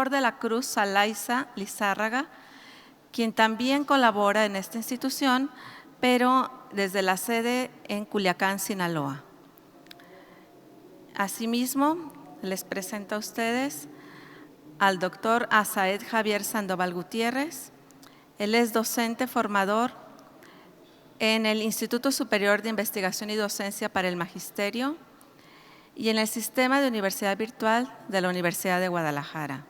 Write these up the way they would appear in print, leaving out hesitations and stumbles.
Flor de la Cruz Salaiza Lizárraga, quien también colabora en esta institución, pero desde la sede en Culiacán, Sinaloa. Asimismo, les presento a ustedes al doctor Asaed Javier Sandoval Gutiérrez. Él es docente formador en el Instituto Superior de Investigación y Docencia para el Magisterio y en el Sistema de Universidad Virtual de la Universidad de Guadalajara.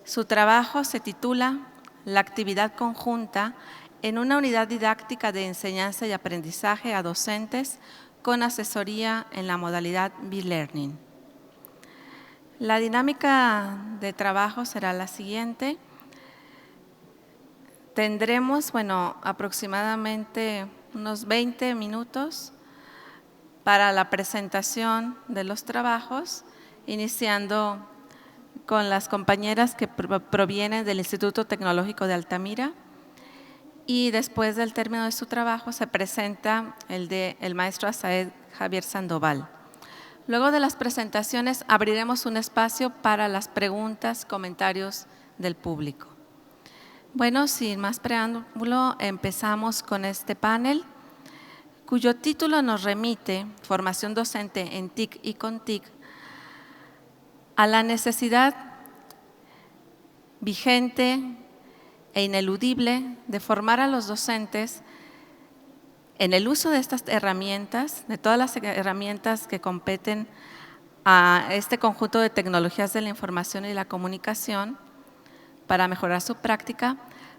Su trabajo se titula La actividad conjunta en una unidad didáctica de enseñanza y aprendizaje a docentes con asesoría en la modalidad B-Learning. La dinámica de trabajo será la siguiente. Tendremos, aproximadamente unos 20 minutos para la presentación de los trabajos, iniciando con las compañeras que provienen del Instituto Tecnológico de Altamira, y después del término de su trabajo se presenta el maestro Asaed Javier Sandoval. Luego de las presentaciones abriremos un espacio para las preguntas, comentarios del público. Bueno, sin más preámbulo, empezamos con este panel, cuyo título nos remite, Formación docente en TIC y con TIC, a la necesidad vigente e ineludible de formar a los docentes en el uso de estas herramientas, de todas las herramientas que competen a este conjunto de tecnologías de la información y la comunicación para mejorar su práctica,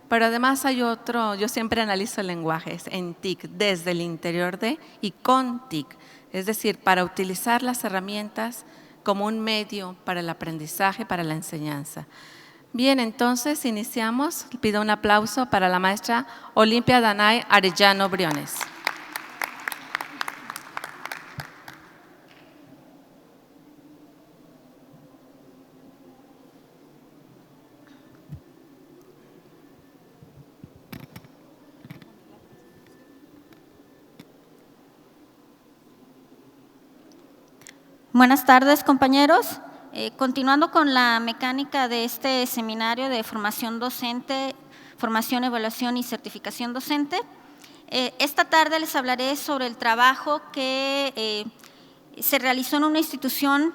pero además hay otro, yo siempre analizo lenguajes en TIC, desde el interior de y con TIC, es decir, para utilizar las herramientas como un medio para el aprendizaje, para la enseñanza. Bien, entonces iniciamos. Pido un aplauso para la maestra Olimpia Danay Arellano Briones. Buenas tardes, compañeros. Continuando con la mecánica de este seminario de formación docente, formación, evaluación y certificación docente, esta tarde les hablaré sobre el trabajo que se realizó en una institución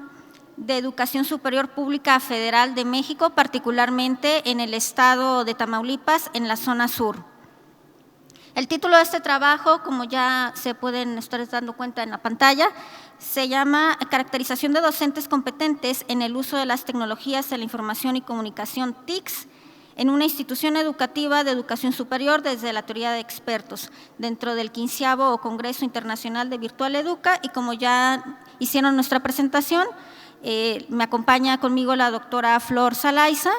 de educación superior pública federal de México, particularmente en el estado de Tamaulipas, en la zona sur. El título de este trabajo, como ya se pueden estar dando cuenta en la pantalla, se llama Caracterización de docentes competentes en el uso de las tecnologías de la información y comunicación TICs en una institución educativa de educación superior desde la teoría de expertos, dentro del 15º Congreso Internacional de Virtual Educa. Y como ya hicieron nuestra presentación, me acompaña conmigo la doctora Flor Salaiza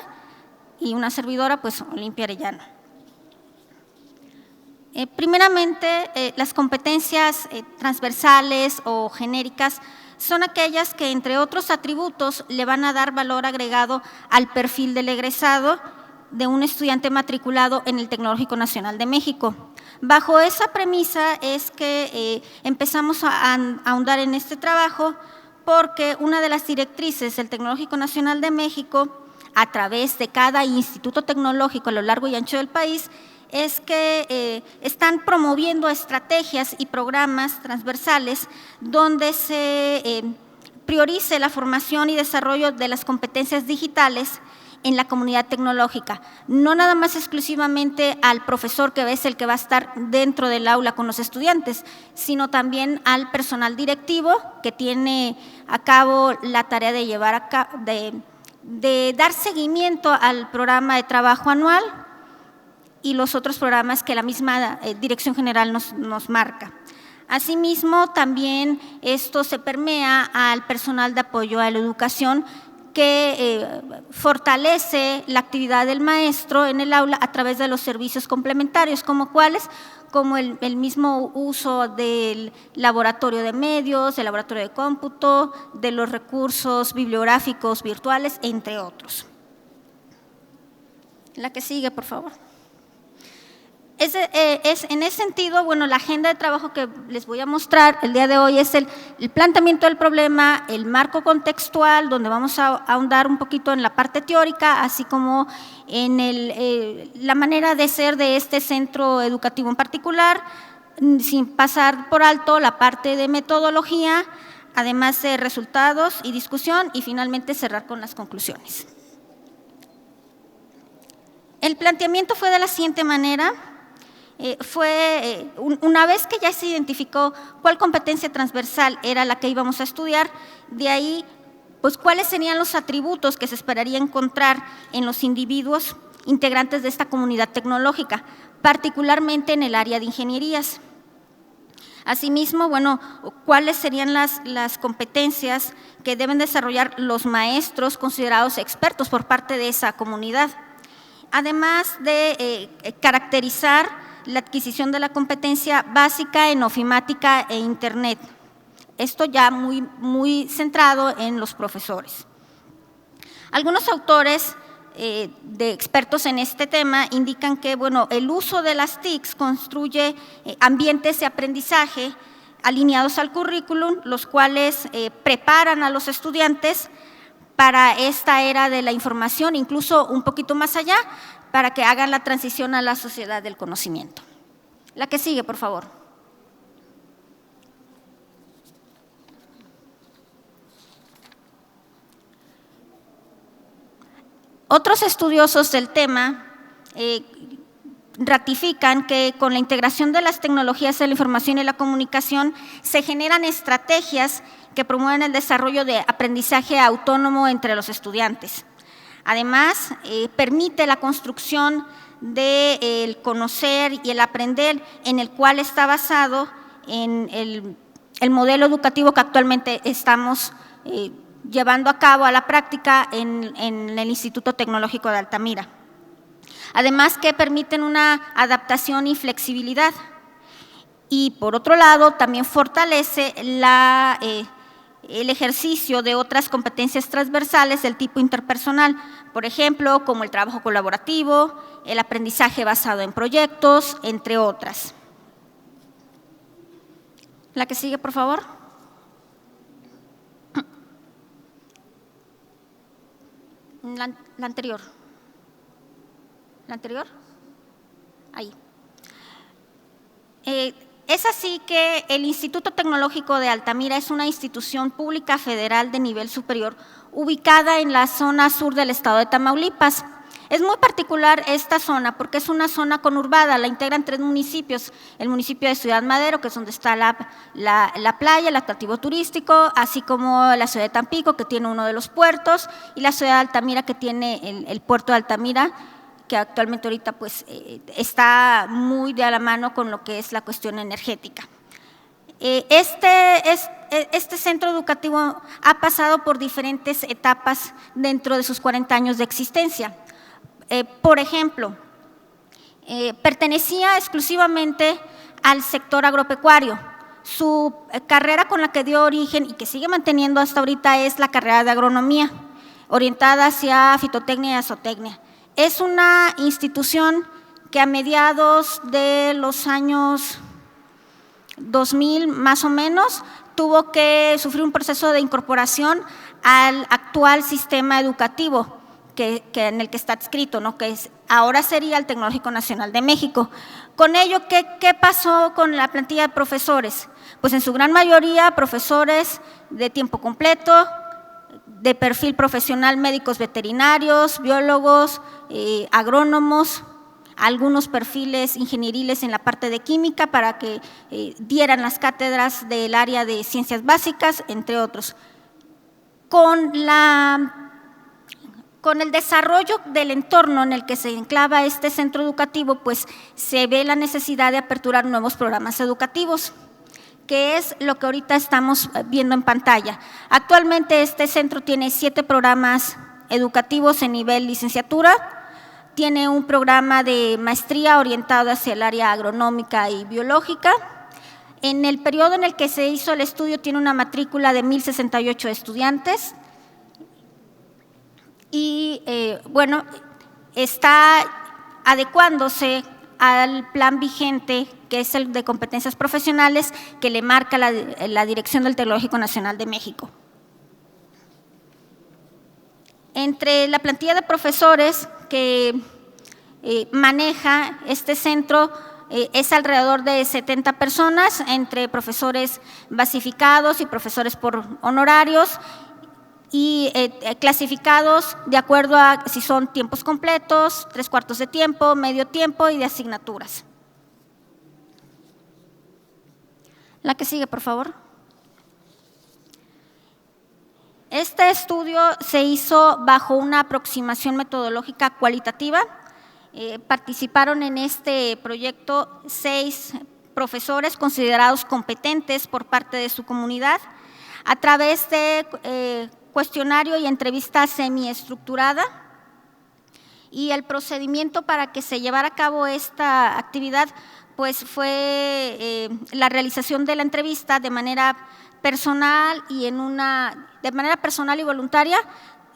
y una servidora, pues Olimpia Arellano. Primeramente, las competencias transversales o genéricas son aquellas que, entre otros atributos, le van a dar valor agregado al perfil del egresado de un estudiante matriculado en el Tecnológico Nacional de México. Bajo esa premisa es que empezamos a ahondar en este trabajo, porque una de las directrices del Tecnológico Nacional de México, a través de cada instituto tecnológico a lo largo y ancho del país, es que están promoviendo estrategias y programas transversales donde se priorice la formación y desarrollo de las competencias digitales en la comunidad tecnológica, no nada más exclusivamente al profesor, que es el que va a estar dentro del aula con los estudiantes, sino también al personal directivo que tiene a cabo la tarea de llevar a cabo, de dar seguimiento al programa de trabajo anual y los otros programas que la misma Dirección General nos marca. Asimismo, también esto se permea al personal de apoyo a la educación, que fortalece la actividad del maestro en el aula a través de los servicios complementarios, como cuáles, como el mismo uso del laboratorio de medios, del laboratorio de cómputo, de los recursos bibliográficos virtuales, entre otros. La que sigue, por favor. En ese sentido, bueno, la agenda de trabajo que les voy a mostrar el día de hoy es el planteamiento del problema, el marco contextual, donde vamos a ahondar un poquito en la parte teórica, así como en la manera de ser de este centro educativo en particular, sin pasar por alto la parte de metodología, además de resultados y discusión, y finalmente cerrar con las conclusiones. El planteamiento fue de la siguiente manera. Una vez que ya se identificó cuál competencia transversal era la que íbamos a estudiar, de ahí, pues, cuáles serían los atributos que se esperaría encontrar en los individuos integrantes de esta comunidad tecnológica, particularmente en el área de ingenierías. Asimismo, bueno, cuáles serían las competencias que deben desarrollar los maestros considerados expertos por parte de esa comunidad, además de caracterizar la adquisición de la competencia básica en ofimática e Internet. Esto ya muy centrado en los profesores. Algunos autores de expertos en este tema indican que, bueno, el uso de las TICs construye ambientes de aprendizaje alineados al currículum, los cuales preparan a los estudiantes para esta era de la información, incluso un poquito más allá, para que hagan la transición a la sociedad del conocimiento. La que sigue, por favor. Otros estudiosos del tema ratifican que con la integración de las tecnologías de la información y la comunicación se generan estrategias que promueven el desarrollo de aprendizaje autónomo entre los estudiantes. Además, permite la construcción del conocer y el aprender, en el cual está basado en el modelo educativo que actualmente estamos llevando a cabo a la práctica en el Instituto Tecnológico de Altamira. Además, que permiten una adaptación y flexibilidad. Y por otro lado, también fortalece el ejercicio de otras competencias transversales del tipo interpersonal, por ejemplo, como el trabajo colaborativo, el aprendizaje basado en proyectos, entre otras. La que sigue, por favor. La anterior. ¿La anterior? Ahí. Es así que el Instituto Tecnológico de Altamira es una institución pública federal de nivel superior ubicada en la zona sur del estado de Tamaulipas. Es muy particular esta zona porque es una zona conurbada, la integran 3 municipios, el municipio de Ciudad Madero, que es donde está la playa, el atractivo turístico, así como la ciudad de Tampico, que tiene uno de los puertos, y la ciudad de Altamira, que tiene el puerto de Altamira, que actualmente ahorita pues está muy de a la mano con lo que es la cuestión energética. Este centro educativo ha pasado por diferentes etapas dentro de sus 40 años de existencia. Por ejemplo, pertenecía exclusivamente al sector agropecuario. Su carrera con la que dio origen y que sigue manteniendo hasta ahorita es la carrera de agronomía, orientada hacia fitotecnia y azotecnia. Es una institución que a mediados de los años 2000 más o menos tuvo que sufrir un proceso de incorporación al actual sistema educativo en el que está adscrito, ¿no? Que ahora sería el Tecnológico Nacional de México. Con ello, ¿qué pasó con la plantilla de profesores? Pues en su gran mayoría profesores de tiempo completo, de perfil profesional, médicos veterinarios, biólogos, agrónomos, algunos perfiles ingenieriles en la parte de química para que dieran las cátedras del área de ciencias básicas, entre otros. Con el desarrollo del entorno en el que se enclava este centro educativo, pues se ve la necesidad de aperturar nuevos programas educativos, que es lo que ahorita estamos viendo en pantalla. Actualmente este centro tiene 7 programas educativos en nivel licenciatura, tiene un programa de maestría orientado hacia el área agronómica y biológica. En el periodo en el que se hizo el estudio tiene una matrícula de 1,068 estudiantes y bueno, está adecuándose al plan vigente, que es el de competencias profesionales, que le marca la Dirección del Tecnológico Nacional de México. Entre la plantilla de profesores que maneja este centro es alrededor de 70 personas, entre profesores basificados y profesores por honorarios, y clasificados de acuerdo a si son tiempos completos, 3/4 de tiempo, medio tiempo y de asignaturas. La que sigue, por favor. Este estudio se hizo bajo una aproximación metodológica cualitativa. Participaron en este proyecto 6 profesores considerados competentes por parte de su comunidad a través de cuestionario y entrevista semiestructurada, y el procedimiento para que se llevara a cabo esta actividad pues fue la realización de la entrevista de manera personal y voluntaria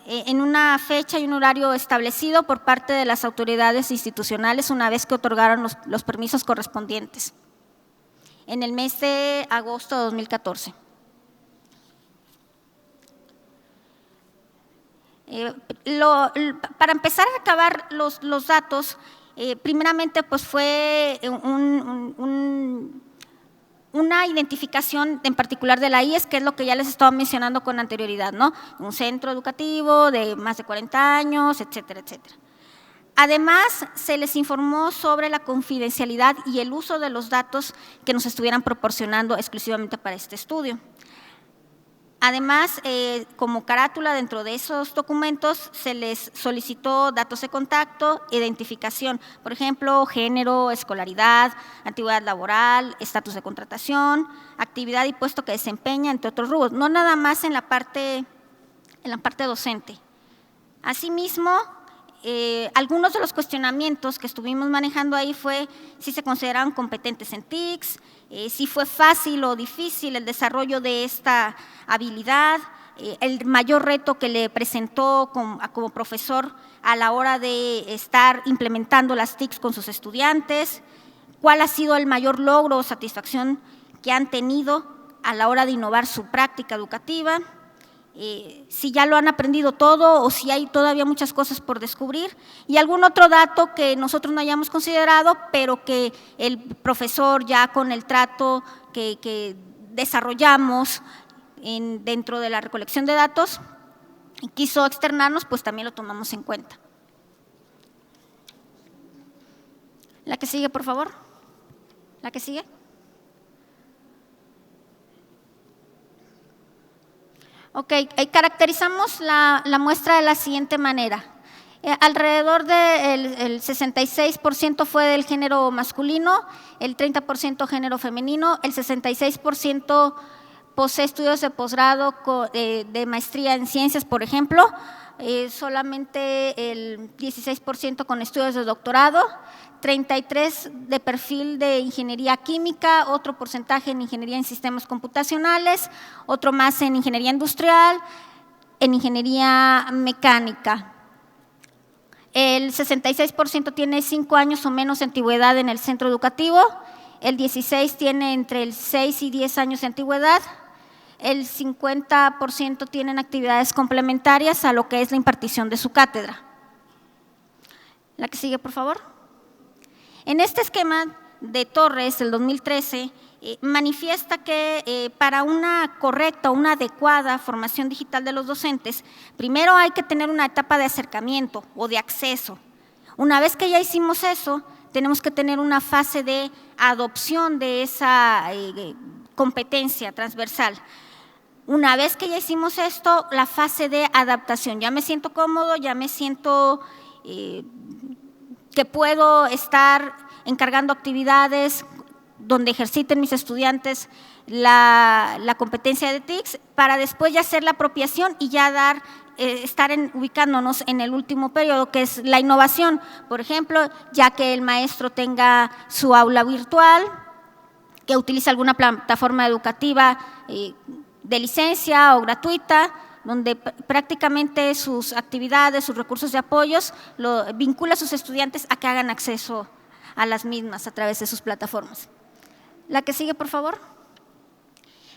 en una fecha y un horario establecido por parte de las autoridades institucionales una vez que otorgaron los permisos correspondientes en el mes de agosto de 2014. Para empezar a recabar los datos, primeramente pues fue una identificación en particular de la IES, que es lo que ya les estaba mencionando con anterioridad, ¿no? Un centro educativo de más de 40 años, etcétera, etcétera. Además, se les informó sobre la confidencialidad y el uso de los datos que nos estuvieran proporcionando exclusivamente para este estudio. Además, como carátula dentro de esos documentos se les solicitó datos de contacto, identificación, por ejemplo, género, escolaridad, antigüedad laboral, estatus de contratación, actividad y puesto que desempeña, entre otros rubros, no nada más en la parte docente. Asimismo, algunos de los cuestionamientos que estuvimos manejando ahí fue si se consideraban competentes en TICS, si fue fácil o difícil el desarrollo de esta habilidad, el mayor reto que le presentó como profesor a la hora de estar implementando las TICS con sus estudiantes, cuál ha sido el mayor logro o satisfacción que han tenido a la hora de innovar su práctica educativa, si ya lo han aprendido todo o si hay todavía muchas cosas por descubrir, y algún otro dato que nosotros no hayamos considerado, pero que el profesor ya con el trato que desarrollamos dentro de la recolección de datos quiso externarnos, pues también lo tomamos en cuenta. La que sigue, por favor. La que sigue. Ok, caracterizamos la muestra de la siguiente manera. Alrededor del 66% fue del género masculino, el 30% género femenino, el 66% posee estudios de posgrado de maestría en ciencias, por ejemplo, solamente el 16% con estudios de doctorado, 33% de perfil de ingeniería química, otro porcentaje en ingeniería en sistemas computacionales, otro más en ingeniería industrial, en ingeniería mecánica. El 66% tiene 5 años o menos de antigüedad en el centro educativo, el 16% tiene entre el 6 y 10 años de antigüedad, el 50% tienen actividades complementarias a lo que es la impartición de su cátedra. La que sigue, por favor. En este esquema de Torres del 2013 manifiesta que para una correcta o una adecuada formación digital de los docentes, primero hay que tener una etapa de acercamiento o de acceso. Una vez que ya hicimos eso, tenemos que tener una fase de adopción de esa competencia transversal. Una vez que ya hicimos esto, la fase de adaptación. Ya me siento cómodo, ya me siento que puedo estar encargando actividades donde ejerciten mis estudiantes la competencia de TICS, para después ya hacer la apropiación y ya estar ubicándonos en el último periodo, que es la innovación. Por ejemplo, ya que el maestro tenga su aula virtual, que utilice alguna plataforma educativa de licencia o gratuita, donde prácticamente sus actividades, sus recursos de apoyos, vincula a sus estudiantes a que hagan acceso a las mismas a través de sus plataformas. La que sigue, por favor.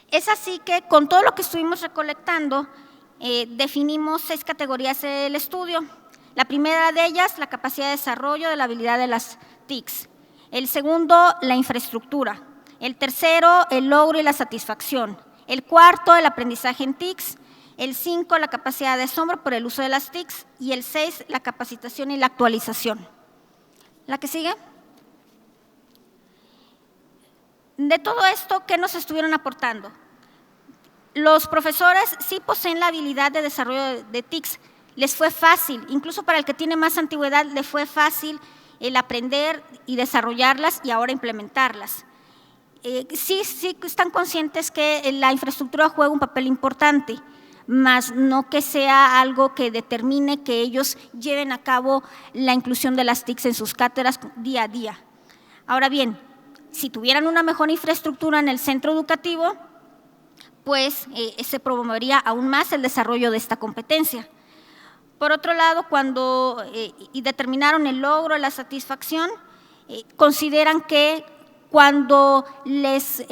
Es así que con todo lo que estuvimos recolectando, definimos 6 categorías del estudio. La primera de ellas, la capacidad de desarrollo de la habilidad de las TICs. El segundo, la infraestructura. El tercero, el logro y la satisfacción. El cuarto, el aprendizaje en TICs. El 5, la capacidad de asombro por el uso de las TICs. Y el 6, la capacitación y la actualización. ¿La que sigue? De todo esto, ¿qué nos estuvieron aportando? Los profesores sí poseen la habilidad de desarrollo de TICs. Les fue fácil, incluso para el que tiene más antigüedad, le fue fácil el aprender y desarrollarlas y ahora implementarlas. Sí están conscientes que la infraestructura juega un papel importante, más no que sea algo que determine que ellos lleven a cabo la inclusión de las TICs en sus cátedras día a día. Ahora bien, si tuvieran una mejor infraestructura en el centro educativo, pues se promovería aún más el desarrollo de esta competencia. Por otro lado, cuando determinaron el logro, la satisfacción, consideran que cuando les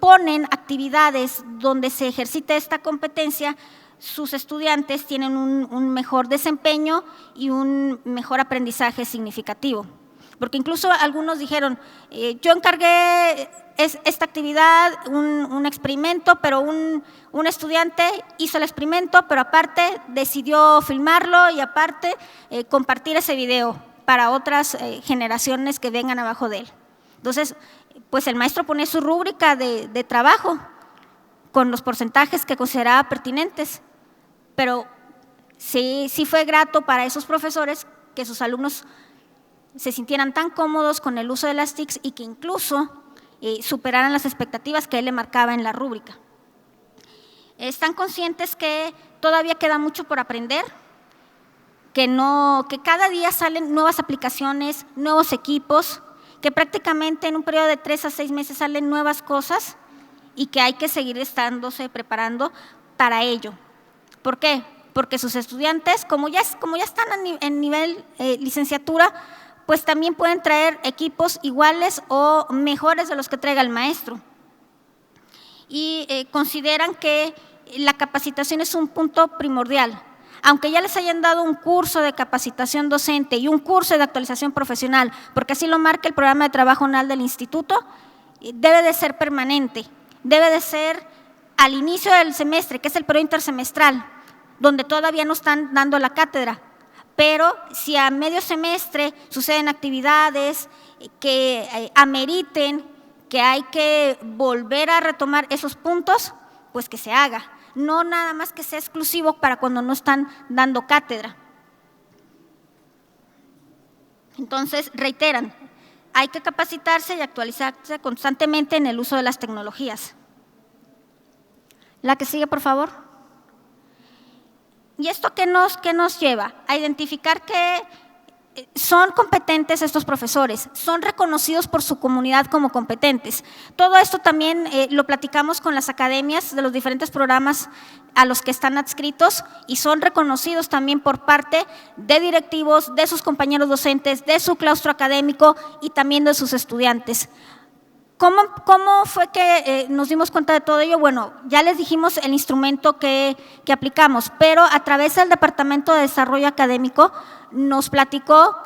ponen actividades donde se ejercita esta competencia, sus estudiantes tienen un mejor desempeño y un mejor aprendizaje significativo. Porque incluso algunos dijeron, yo encargué esta actividad, un experimento, pero un estudiante hizo el experimento, pero aparte decidió filmarlo y aparte compartir ese video para otras generaciones que vengan abajo de él. Entonces, pues el maestro pone su rúbrica de trabajo con los porcentajes que consideraba pertinentes, pero sí fue grato para esos profesores que sus alumnos se sintieran tan cómodos con el uso de las TICs y que incluso superaran las expectativas que él le marcaba en la rúbrica. Están conscientes que todavía queda mucho por aprender, que cada día salen nuevas aplicaciones, nuevos equipos, que prácticamente en un periodo de 3 a 6 meses salen nuevas cosas y que hay que seguir estándose preparando para ello. ¿Por qué? Porque sus estudiantes, como ya están en nivel licenciatura, pues también pueden traer equipos iguales o mejores de los que traiga el maestro. Y consideran que la capacitación es un punto primordial. Aunque ya les hayan dado un curso de capacitación docente y un curso de actualización profesional, porque así lo marca el programa de trabajo anual del instituto, debe de ser permanente, debe de ser al inicio del semestre, que es el periodo intersemestral, donde todavía no están dando la cátedra. Pero si a medio semestre suceden actividades que ameriten, que hay que volver a retomar esos puntos, pues que se haga. No nada más que sea exclusivo para cuando no están dando cátedra. Entonces, reiteran, hay que capacitarse y actualizarse constantemente en el uso de las tecnologías. La que sigue, por favor. ¿Y esto qué nos lleva? A identificar que son competentes estos profesores, son reconocidos por su comunidad como competentes. Todo esto también lo platicamos con las academias de los diferentes programas a los que están adscritos y son reconocidos también por parte de directivos, de sus compañeros docentes, de su claustro académico y también de sus estudiantes. ¿Cómo fue que nos dimos cuenta de todo ello? Bueno, ya les dijimos el instrumento que aplicamos, pero a través del Departamento de Desarrollo Académico nos platicó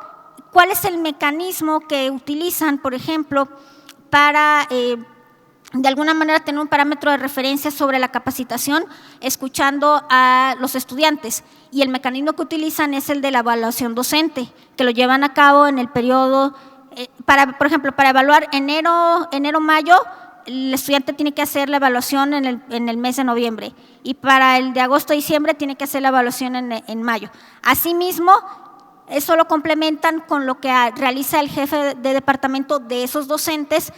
cuál es el mecanismo que utilizan, por ejemplo, para de alguna manera tener un parámetro de referencia sobre la capacitación, escuchando a los estudiantes. Y el mecanismo que utilizan es el de la evaluación docente, que lo llevan a cabo en el periodo. Por ejemplo, para evaluar enero-mayo, el estudiante tiene que hacer la evaluación en el mes de noviembre y para el de agosto-diciembre tiene que hacer la evaluación en mayo. Asimismo, eso lo complementan con lo que realiza el jefe de departamento de esos docentes.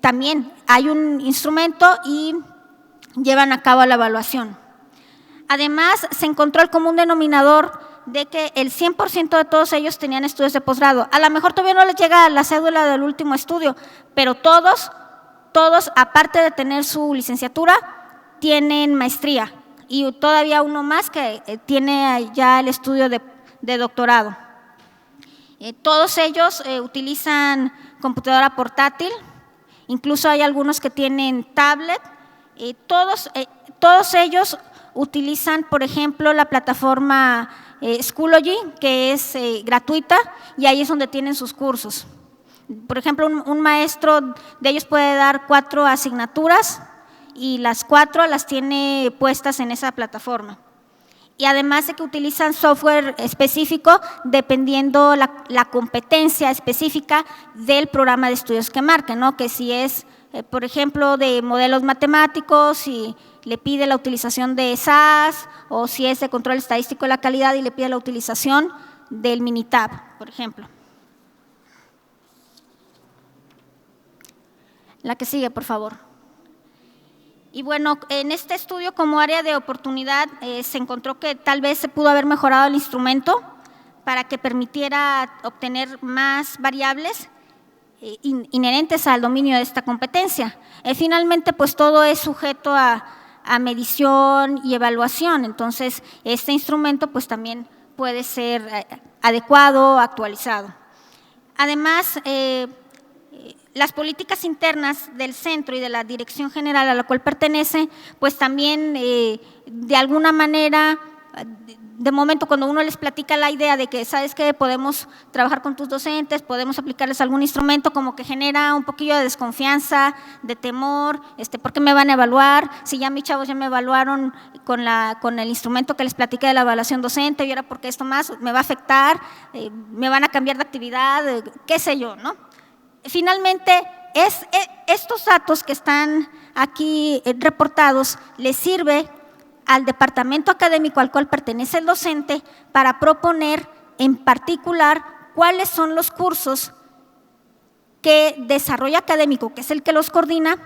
También hay un instrumento y llevan a cabo la evaluación. Además, se encontró el común denominador de que el 100% de todos ellos tenían estudios de posgrado. A lo mejor todavía no les llega la cédula del último estudio, pero todos, aparte de tener su licenciatura, tienen maestría y todavía uno más que tiene ya el estudio de doctorado. Todos ellos utilizan computadora portátil, incluso hay algunos que tienen tablet. Todos ellos utilizan, por ejemplo, la plataforma Schoology, que es gratuita, y ahí es donde tienen sus cursos. Por ejemplo, un maestro de ellos puede dar 4 asignaturas y las 4 las tiene puestas en esa plataforma. Y además de que utilizan software específico dependiendo la competencia específica del programa de estudios que marquen, ¿no? Que si es, por ejemplo, de modelos matemáticos y le pide la utilización de SAS, o si es de control estadístico de la calidad y le pide la utilización del Minitab, por ejemplo. La que sigue, por favor. Y bueno, en este estudio como área de oportunidad se encontró que tal vez se pudo haber mejorado el instrumento para que permitiera obtener más variables inherentes al dominio de esta competencia. Finalmente, pues todo es sujeto a medición y evaluación, entonces este instrumento pues también puede ser adecuado, actualizado. Además, las políticas internas del centro y de la dirección general a la cual pertenece, pues también de alguna manera, de momento cuando uno les platica la idea de que, ¿sabes qué?, podemos trabajar con tus docentes, podemos aplicarles algún instrumento, como que genera un poquillo de desconfianza, de temor, ¿por qué me van a evaluar? Si ya mis chavos ya me evaluaron con el instrumento que les platiqué de la evaluación docente, y ahora porque esto más me va a afectar, me van a cambiar de actividad, qué sé yo, ¿no? Finalmente, estos datos que están aquí reportados les sirve al departamento académico al cual pertenece el docente para proponer en particular cuáles son los cursos que desarrollo académico, que es el que los coordina,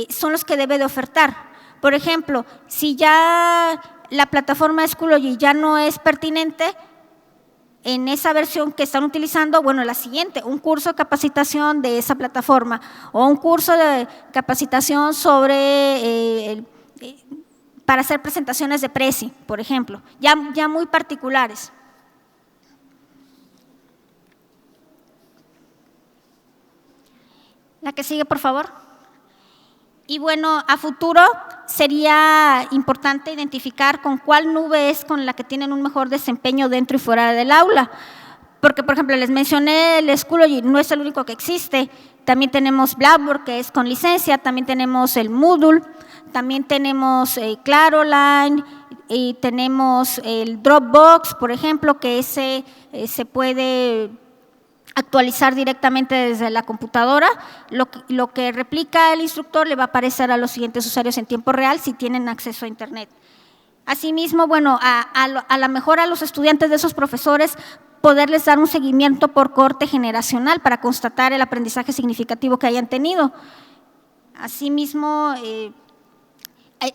son los que debe de ofertar. Por ejemplo, si ya la plataforma Schoology ya no es pertinente, en esa versión que están utilizando, bueno, la siguiente, un curso de capacitación de esa plataforma o un curso de capacitación sobre, para hacer presentaciones de Prezi, por ejemplo, ya muy particulares. La que sigue, por favor. Y bueno, a futuro sería importante identificar con cuál nube es con la que tienen un mejor desempeño dentro y fuera del aula. Porque, por ejemplo, les mencioné el Schoology, no es el único que existe. También tenemos Blackboard, que es con licencia, también tenemos el Moodle, también tenemos Claroline, y tenemos el Dropbox, por ejemplo, que ese se puede actualizar directamente desde la computadora. Lo que replica el instructor le va a aparecer a los siguientes usuarios en tiempo real si tienen acceso a Internet. Asimismo, bueno, a la mejor a los estudiantes de esos profesores poderles dar un seguimiento por cohorte generacional para constatar el aprendizaje significativo que hayan tenido. Asimismo,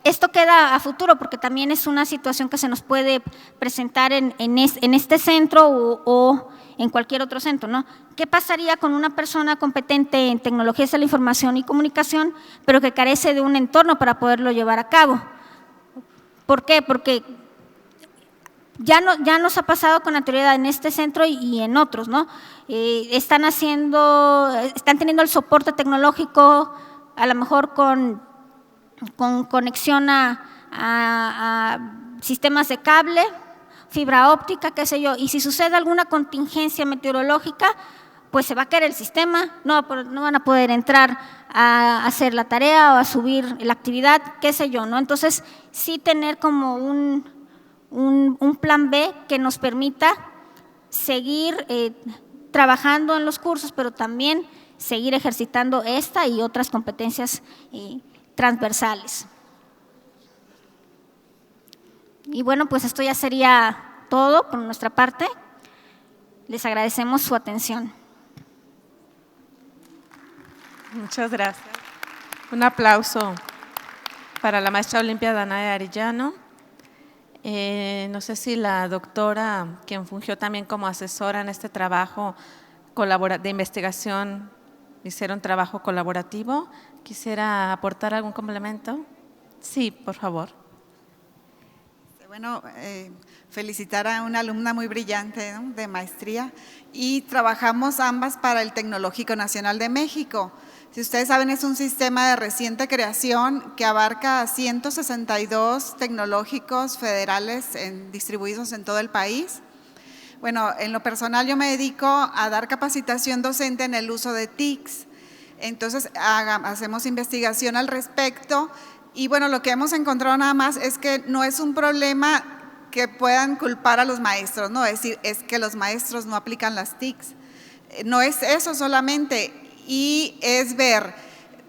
esto queda a futuro porque también es una situación que se nos puede presentar en este centro o en cualquier otro centro, ¿no? ¿Qué pasaría con una persona competente en tecnologías de la información y comunicación, pero que carece de un entorno para poderlo llevar a cabo? ¿Por qué? Porque ya nos ha pasado con anterioridad en este centro y en otros, ¿no? Están teniendo el soporte tecnológico, a lo mejor con conexión a sistemas de cable, fibra óptica, qué sé yo, y si sucede alguna contingencia meteorológica, pues se va a caer el sistema, no van a poder entrar a hacer la tarea o a subir la actividad, qué sé yo, ¿no? Entonces, sí tener como un plan B que nos permita seguir trabajando en los cursos, pero también seguir ejercitando esta y otras competencias transversales. Y bueno, pues esto ya sería todo por nuestra parte. Les agradecemos su atención. Muchas gracias. Un aplauso para la maestra Olimpia Danay Arellano. No sé si la doctora, quien fungió también como asesora en este trabajo de investigación, hicieron trabajo colaborativo. ¿Quisiera aportar algún complemento? Sí, por favor. Bueno, felicitar a una alumna muy brillante, ¿no?, de maestría, y trabajamos ambas para el Tecnológico Nacional de México. Si ustedes saben, es un sistema de reciente creación que abarca a 162 tecnológicos federales distribuidos en todo el país. Bueno, en lo personal yo me dedico a dar capacitación docente en el uso de TICs. Entonces, hacemos investigación al respecto y bueno, lo que hemos encontrado nada más es que no es un problema que puedan culpar a los maestros, ¿no? Es decir, es que los maestros no aplican las TICs. No es eso solamente, y es ver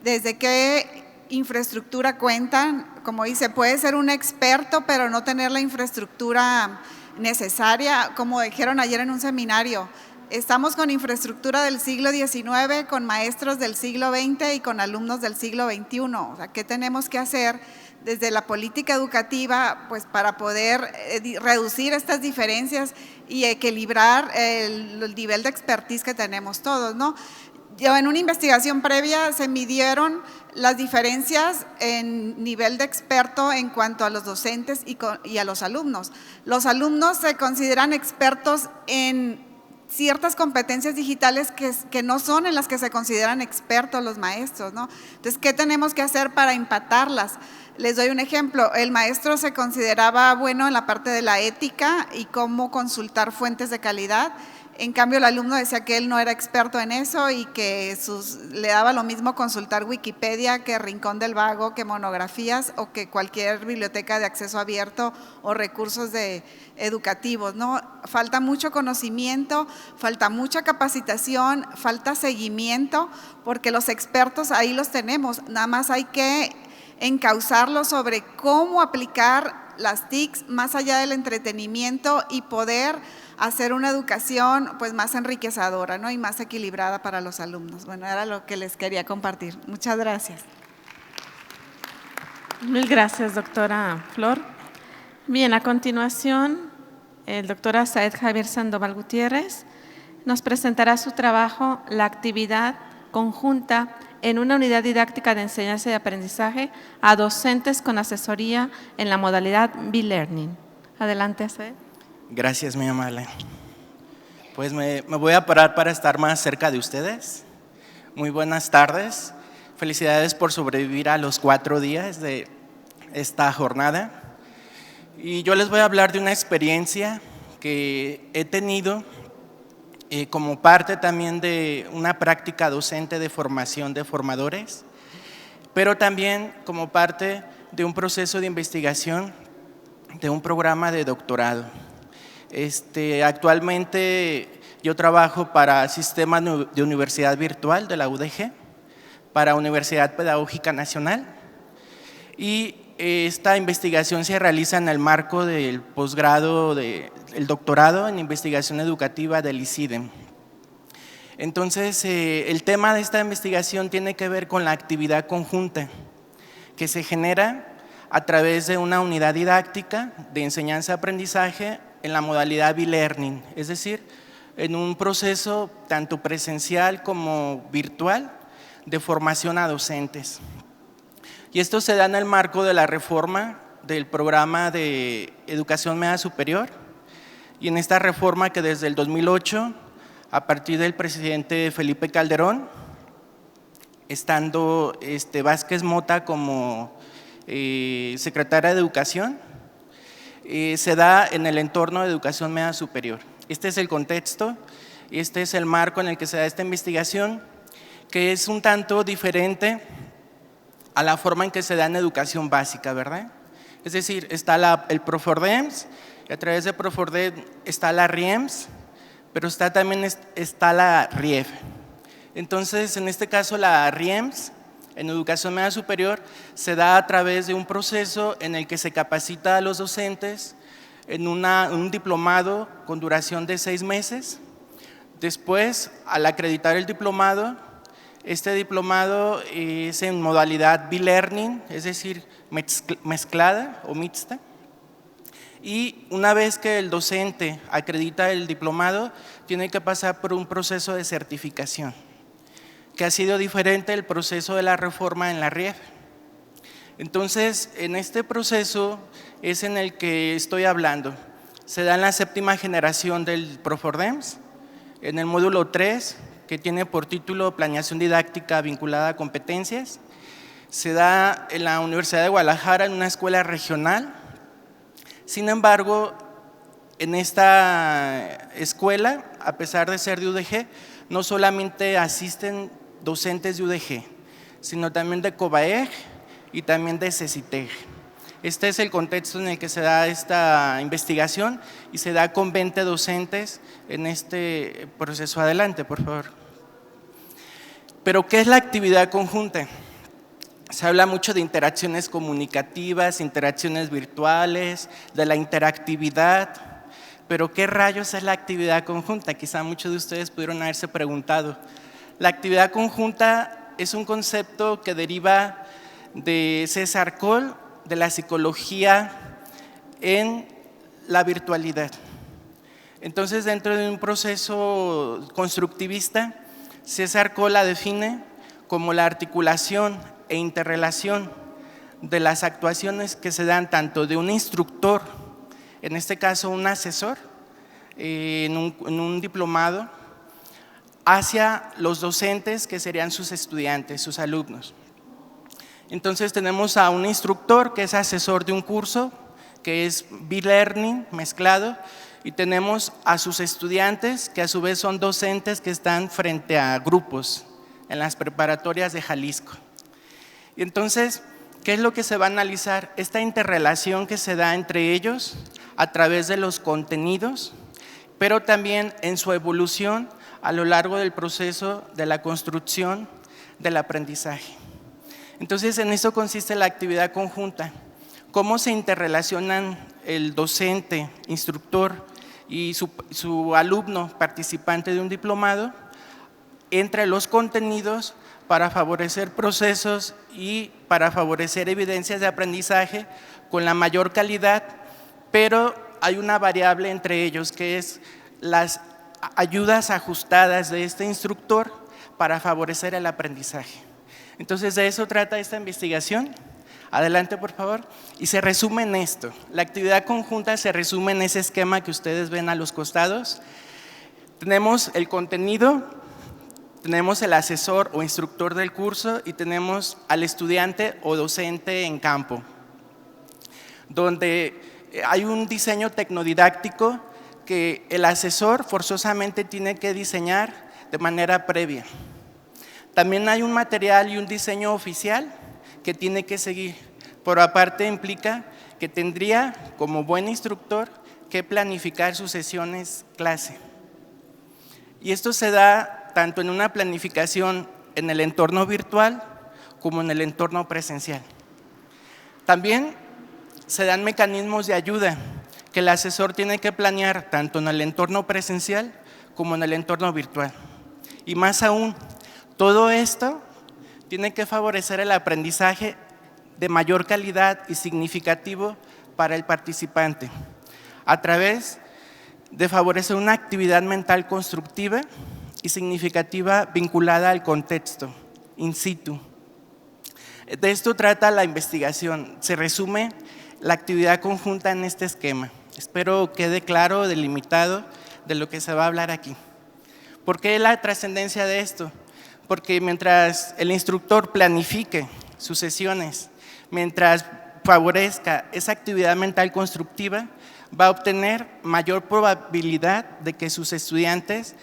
desde qué infraestructura cuentan. Como dice, puede ser un experto, pero no tener la infraestructura necesaria, como dijeron ayer en un seminario. Estamos con infraestructura del siglo XIX, con maestros del siglo XX y con alumnos del siglo XXI. O sea, ¿qué tenemos que hacer desde la política educativa, pues, para poder reducir estas diferencias y equilibrar el nivel de expertise que tenemos todos, ¿no? Yo en una investigación previa se midieron las diferencias en nivel de experto en cuanto a los docentes y a los alumnos. Los alumnos se consideran expertos en ciertas competencias digitales que no son en las que se consideran expertos los maestros, ¿no? Entonces, ¿qué tenemos que hacer para empatarlas? Les doy un ejemplo. El maestro se consideraba bueno en la parte de la ética y cómo consultar fuentes de calidad. En cambio, el alumno decía que él no era experto en eso y que le daba lo mismo consultar Wikipedia que Rincón del Vago, que monografías o que cualquier biblioteca de acceso abierto o recursos educativos, ¿no? Falta mucho conocimiento, falta mucha capacitación, falta seguimiento, porque los expertos ahí los tenemos, nada más hay que encauzarlos sobre cómo aplicar las TICs más allá del entretenimiento y poder hacer una educación pues más enriquecedora, ¿no?, y más equilibrada para los alumnos. Bueno, era lo que les quería compartir. Muchas gracias. Mil gracias, doctora Flor. Bien, a continuación, el doctor Saed Javier Sandoval Gutiérrez nos presentará su trabajo, la actividad conjunta en una unidad didáctica de enseñanza y aprendizaje a docentes con asesoría en la modalidad B-Learning. Adelante, Saed. Gracias, mi amable. Pues me voy a parar para estar más cerca de ustedes. Muy buenas tardes. Felicidades por sobrevivir a los 4 días de esta jornada. Y yo les voy a hablar de una experiencia que he tenido como parte también de una práctica docente de formación de formadores, pero también como parte de un proceso de investigación de un programa de doctorado. Actualmente yo trabajo para Sistema de Universidad Virtual de la UDG, para Universidad Pedagógica Nacional, y esta investigación se realiza en el marco del posgrado, el doctorado en investigación educativa del ICIDEM. Entonces, el tema de esta investigación tiene que ver con la actividad conjunta que se genera a través de una unidad didáctica de enseñanza-aprendizaje en la modalidad B-Learning, es decir, en un proceso tanto presencial como virtual de formación a docentes. Y esto se da en el marco de la reforma del programa de educación media superior, y en esta reforma que desde el 2008, a partir del presidente Felipe Calderón, estando Vázquez Mota como secretaria de Educación, se da en el entorno de educación media superior. Este es el contexto, este es el marco en el que se da esta investigación, que es un tanto diferente a la forma en que se da en educación básica, ¿verdad? Es decir, está el Profordems, y a través de Profordem está la RIEMS, pero también está la RIEF. Entonces, en este caso, la RIEMS, en educación media superior, se da a través de un proceso en el que se capacita a los docentes en un diplomado con duración de 6 meses. Después, al acreditar el diplomado, este diplomado es en modalidad B-Learning, es decir, mezclada o mixta. Y una vez que el docente acredita el diplomado, tiene que pasar por un proceso de certificación, que ha sido diferente del proceso de la reforma en la RIEF. Entonces, en este proceso es en el que estoy hablando. Se da en la 7ª generación del Profordems, en el módulo 3, que tiene por título Planeación Didáctica vinculada a competencias. Se da en la Universidad de Guadalajara, en una escuela regional. Sin embargo, en esta escuela, a pesar de ser de UDG, no solamente asisten docentes de UDG, sino también de COBAEG y también de CECITEG. Este es el contexto en el que se da esta investigación y se da con 20 docentes en este proceso. Adelante, por favor. Pero, ¿qué es la actividad conjunta? Se habla mucho de interacciones comunicativas, interacciones virtuales, de la interactividad, pero ¿qué rayos es la actividad conjunta? Quizá muchos de ustedes pudieron haberse preguntado. La actividad conjunta es un concepto que deriva de César Coll, de la psicología en la virtualidad. Entonces, dentro de un proceso constructivista, César Coll la define como la articulación e interrelación de las actuaciones que se dan tanto de un instructor, en este caso un asesor, en un diplomado, hacia los docentes que serían sus estudiantes, sus alumnos. Entonces tenemos a un instructor que es asesor de un curso, que es B-Learning mezclado, y tenemos a sus estudiantes que a su vez son docentes que están frente a grupos en las preparatorias de Jalisco. Y entonces, ¿qué es lo que se va a analizar? Esta interrelación que se da entre ellos a través de los contenidos, pero también en su evolución a lo largo del proceso de la construcción del aprendizaje. Entonces, en eso consiste la actividad conjunta. Cómo se interrelacionan el docente, instructor y su alumno participante de un diplomado entre los contenidos para favorecer procesos y para favorecer evidencias de aprendizaje con la mayor calidad, pero hay una variable entre ellos que es las ayudas ajustadas de este instructor para favorecer el aprendizaje. Entonces, de eso trata esta investigación. Adelante, por favor. Y se resume en esto. La actividad conjunta se resume en ese esquema que ustedes ven a los costados. Tenemos el contenido, tenemos el asesor o instructor del curso y tenemos al estudiante o docente en campo, donde hay un diseño tecnodidáctico que el asesor forzosamente tiene que diseñar de manera previa. También hay un material y un diseño oficial que tiene que seguir. Por aparte implica que tendría, como buen instructor, que planificar sus sesiones clase. Y esto se da tanto en una planificación en el entorno virtual como en el entorno presencial. También se dan mecanismos de ayuda que el asesor tiene que planear tanto en el entorno presencial como en el entorno virtual. Y más aún, todo esto tiene que favorecer el aprendizaje de mayor calidad y significativo para el participante a través de favorecer una actividad mental constructiva y significativa vinculada al contexto, in situ. De esto trata la investigación. Se resume la actividad conjunta en este esquema. Espero quede claro, delimitado de lo que se va a hablar aquí. ¿Por qué la trascendencia de esto? Porque mientras el instructor planifique sus sesiones, mientras favorezca esa actividad mental constructiva, va a obtener mayor probabilidad de que sus estudiantes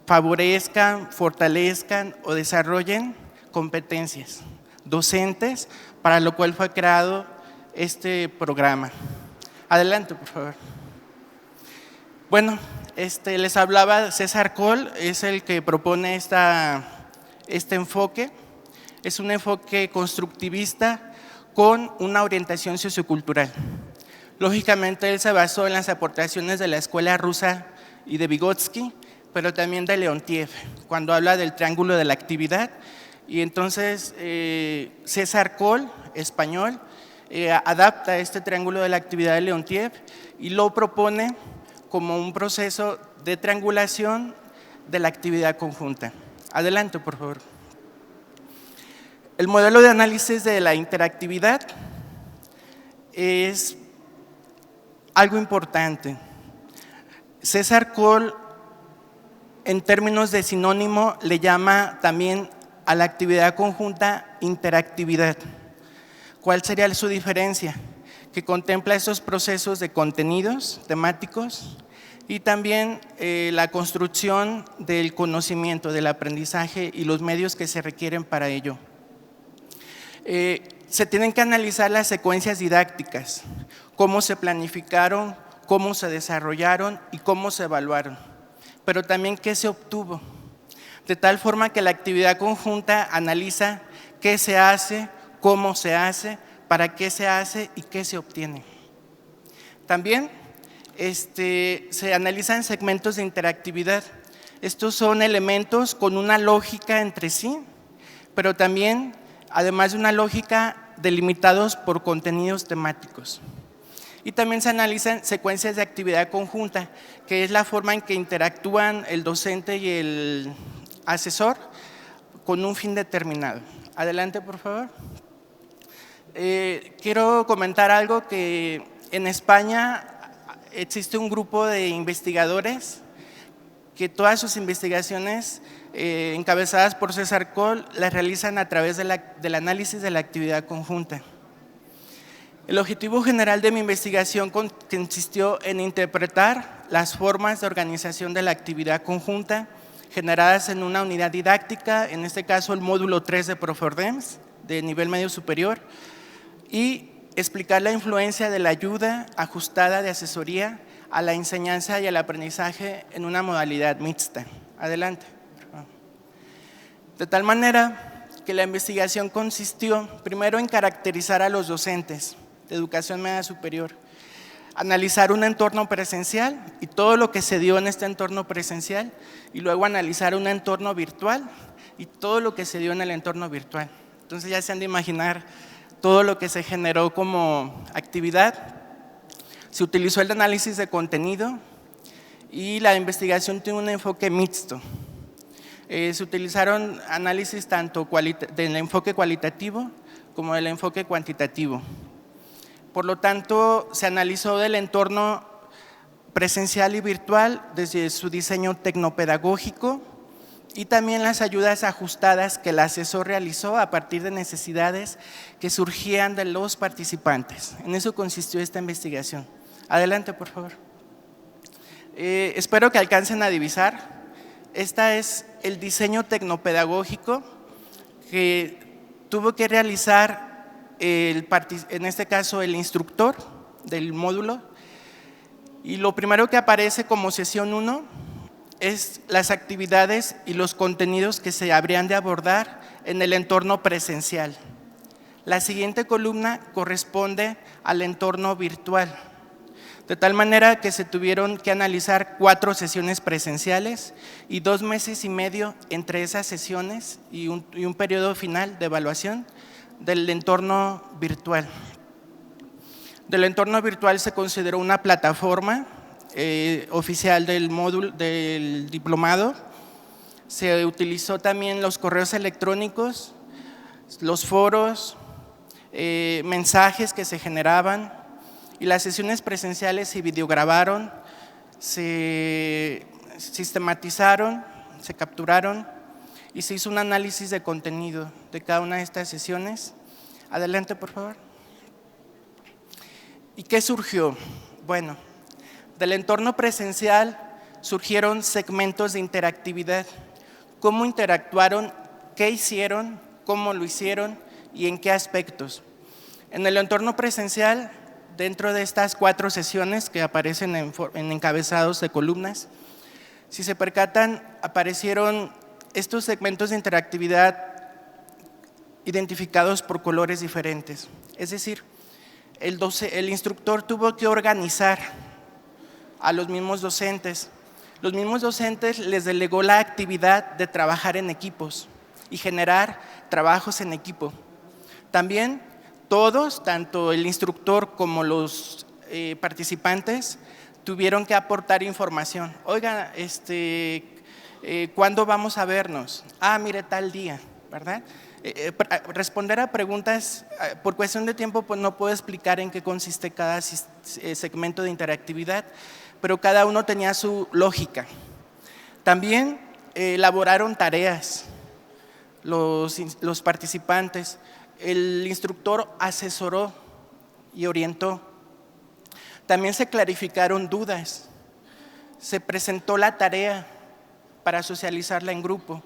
favorezcan, fortalezcan o desarrollen competencias docentes, para lo cual fue creado este programa. Adelante, por favor. Bueno, les hablaba César Coll, es el que propone este enfoque. Es un enfoque constructivista con una orientación sociocultural. Lógicamente, él se basó en las aportaciones de la escuela rusa y de Vygotsky, pero también de Leontiev, cuando habla del triángulo de la actividad. Y entonces, César Coll, español, adapta este triángulo de la actividad de Leontiev y lo propone como un proceso de triangulación de la actividad conjunta. Adelante, por favor. El modelo de análisis de la interactividad es algo importante. César Coll, en términos de sinónimo, le llama también a la actividad conjunta interactividad. ¿Cuál sería su diferencia? Que contempla esos procesos de contenidos temáticos y también la construcción del conocimiento, del aprendizaje y los medios que se requieren para ello. Se tienen que analizar las secuencias didácticas, cómo se planificaron, cómo se desarrollaron y cómo se evaluaron, pero también qué se obtuvo, de tal forma que la actividad conjunta analiza qué se hace, cómo se hace, para qué se hace y qué se obtiene. También se analizan segmentos de interactividad. Estos son elementos con una lógica entre sí, pero también, además de una lógica, delimitados por contenidos temáticos. Y también se analizan secuencias de actividad conjunta, que es la forma en que interactúan el docente y el asesor con un fin determinado. Adelante, por favor. Quiero comentar algo, que en España existe un grupo de investigadores que todas sus investigaciones encabezadas por César Coll las realizan a través del análisis de la actividad conjunta. El objetivo general de mi investigación consistió en interpretar las formas de organización de la actividad conjunta generadas en una unidad didáctica, en este caso el módulo 3 de Profordems, de nivel medio superior, y explicar la influencia de la ayuda ajustada de asesoría a la enseñanza y al aprendizaje en una modalidad mixta. Adelante. De tal manera que la investigación consistió primero en caracterizar a los docentes de educación media superior, analizar un entorno presencial y todo lo que se dio en este entorno presencial, y luego analizar un entorno virtual y todo lo que se dio en el entorno virtual. Entonces ya se han de imaginar todo lo que se generó como actividad. Se utilizó el análisis de contenido y la investigación tiene un enfoque mixto. Se utilizaron análisis tanto del enfoque cualitativo como del enfoque cuantitativo. Por lo tanto, se analizó del entorno presencial y virtual desde su diseño tecnopedagógico y también las ayudas ajustadas que el asesor realizó a partir de necesidades que surgían de los participantes. En eso consistió esta investigación. Adelante, por favor. Espero que alcancen a divisar. Este es el diseño tecnopedagógico que tuvo que realizar en este caso el instructor del módulo, y lo primero que aparece como sesión 1 es las actividades y los contenidos que se habrían de abordar en el entorno presencial. La siguiente columna corresponde al entorno virtual, de tal manera que se tuvieron que analizar 4 sesiones presenciales y 2 meses y medio entre esas sesiones y un periodo final de evaluación del entorno virtual. Del entorno virtual se consideró una plataforma oficial del módulo del diplomado. Se utilizó también los correos electrónicos, los foros, mensajes que se generaban, y las sesiones presenciales se videograbaron, se sistematizaron, se capturaron y se hizo un análisis de contenido de cada una de estas sesiones. Adelante, por favor. ¿Y qué surgió? Bueno, del entorno presencial surgieron segmentos de interactividad. ¿Cómo interactuaron? ¿Qué hicieron? ¿Cómo lo hicieron? ¿Y en qué aspectos? En el entorno presencial, dentro de estas 4 sesiones que aparecen en encabezados de columnas, si se percatan, aparecieron estos segmentos de interactividad identificados por colores diferentes. Es decir, el instructor tuvo que organizar a los mismos docentes. Los mismos docentes les delegó la actividad de trabajar en equipos y generar trabajos en equipo. También todos, tanto el instructor como los participantes, tuvieron que aportar información. Oiga, ¿cuándo vamos a vernos? Ah, mire, tal día, ¿verdad? responder a preguntas, por cuestión de tiempo, pues no puedo explicar en qué consiste cada segmento de interactividad, pero cada uno tenía su lógica. También elaboraron tareas los participantes. El instructor asesoró y orientó. También se clarificaron dudas. Se presentó la tarea para socializarla en grupo.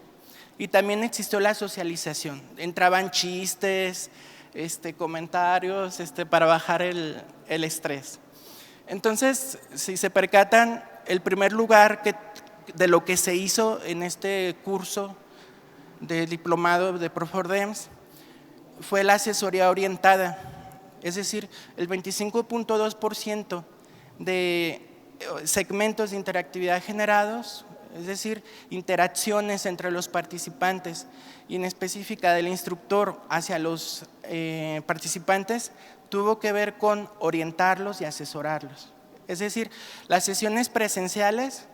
Y también existió la socialización. Entraban chistes, comentarios para bajar el estrés. Entonces, si se percatan, el primer lugar de lo que se hizo en este curso de diplomado de Profordems fue la asesoría orientada. Es decir, el 25.2% de segmentos de interactividad generados, es decir, interacciones entre los participantes y en específica del instructor hacia los participantes, tuvo que ver con orientarlos y asesorarlos. Es decir, las sesiones presenciales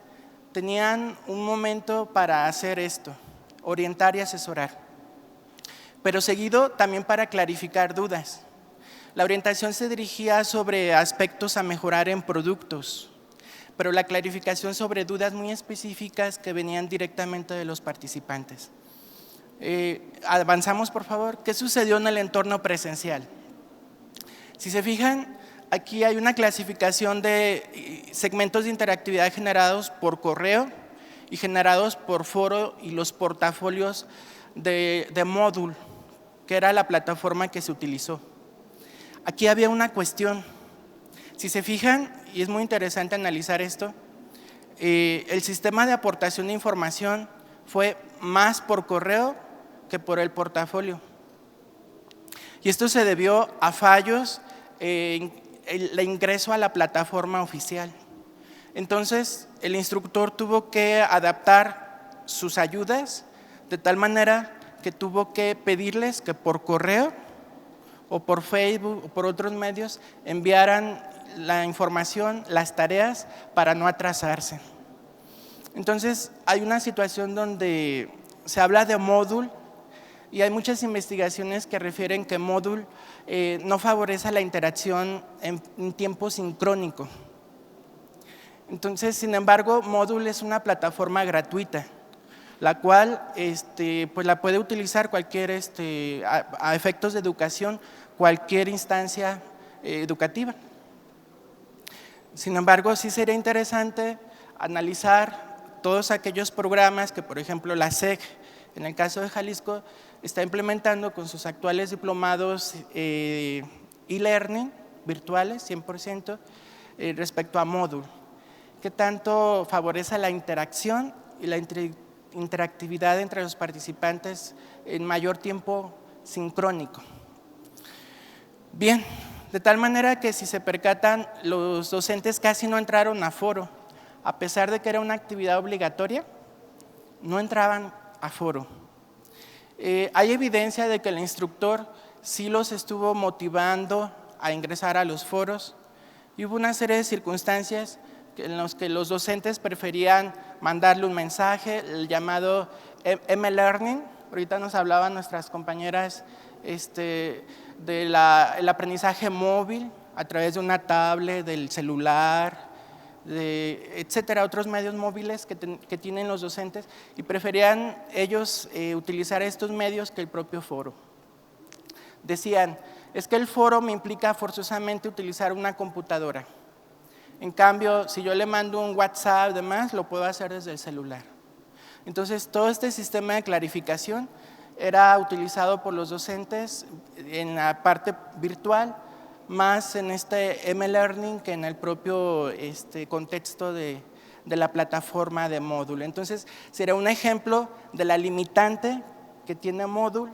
tenían un momento para hacer esto, orientar y asesorar, pero seguido también para clarificar dudas. La orientación se dirigía sobre aspectos a mejorar en productos, pero la clarificación sobre dudas muy específicas que venían directamente de los participantes. Avanzamos, por favor. ¿Qué sucedió en el entorno presencial? Si se fijan, aquí hay una clasificación de segmentos de interactividad generados por correo y generados por foro y los portafolios de Moodle, que era la plataforma que se utilizó. Aquí había una cuestión. Si se fijan, y es muy interesante analizar esto, el sistema de aportación de información fue más por correo que por el portafolio. Y esto se debió a fallos en el ingreso a la plataforma oficial. Entonces, el instructor tuvo que adaptar sus ayudas de tal manera que tuvo que pedirles que por correo o por Facebook o por otros medios enviaran la información, las tareas, para no atrasarse. Entonces, hay una situación donde se habla de Moodle y hay muchas investigaciones que refieren que Moodle no favorece la interacción en tiempo sincrónico. Entonces, sin embargo, Moodle es una plataforma gratuita, la cual pues la puede utilizar cualquier, a efectos de educación, cualquier instancia educativa. Sin embargo, sí sería interesante analizar todos aquellos programas que, por ejemplo, la SEG, en el caso de Jalisco, está implementando con sus actuales diplomados e-learning virtuales, 100%, respecto a Moodle. ¿Qué tanto favorece la interacción y la interactividad entre los participantes en mayor tiempo sincrónico? Bien. De tal manera que si se percatan, los docentes casi no entraron a foro, a pesar de que era una actividad obligatoria, no entraban a foro. Hay evidencia de que el instructor sí los estuvo motivando a ingresar a los foros y hubo una serie de circunstancias en las que los docentes preferían mandarle un mensaje, el llamado M-Learning. Ahorita nos hablaban nuestras compañeras del aprendizaje móvil a través de una tablet, del celular, etcétera, otros medios móviles que tienen los docentes, y preferían ellos utilizar estos medios que el propio foro. Decían, es que el foro me implica forzosamente utilizar una computadora. En cambio, si yo le mando un WhatsApp y demás, lo puedo hacer desde el celular. Entonces, todo este sistema de clarificación era utilizado por los docentes en la parte virtual, más en M-Learning que en el propio contexto de la plataforma de Moodle. Entonces, sería un ejemplo de la limitante que tiene Moodle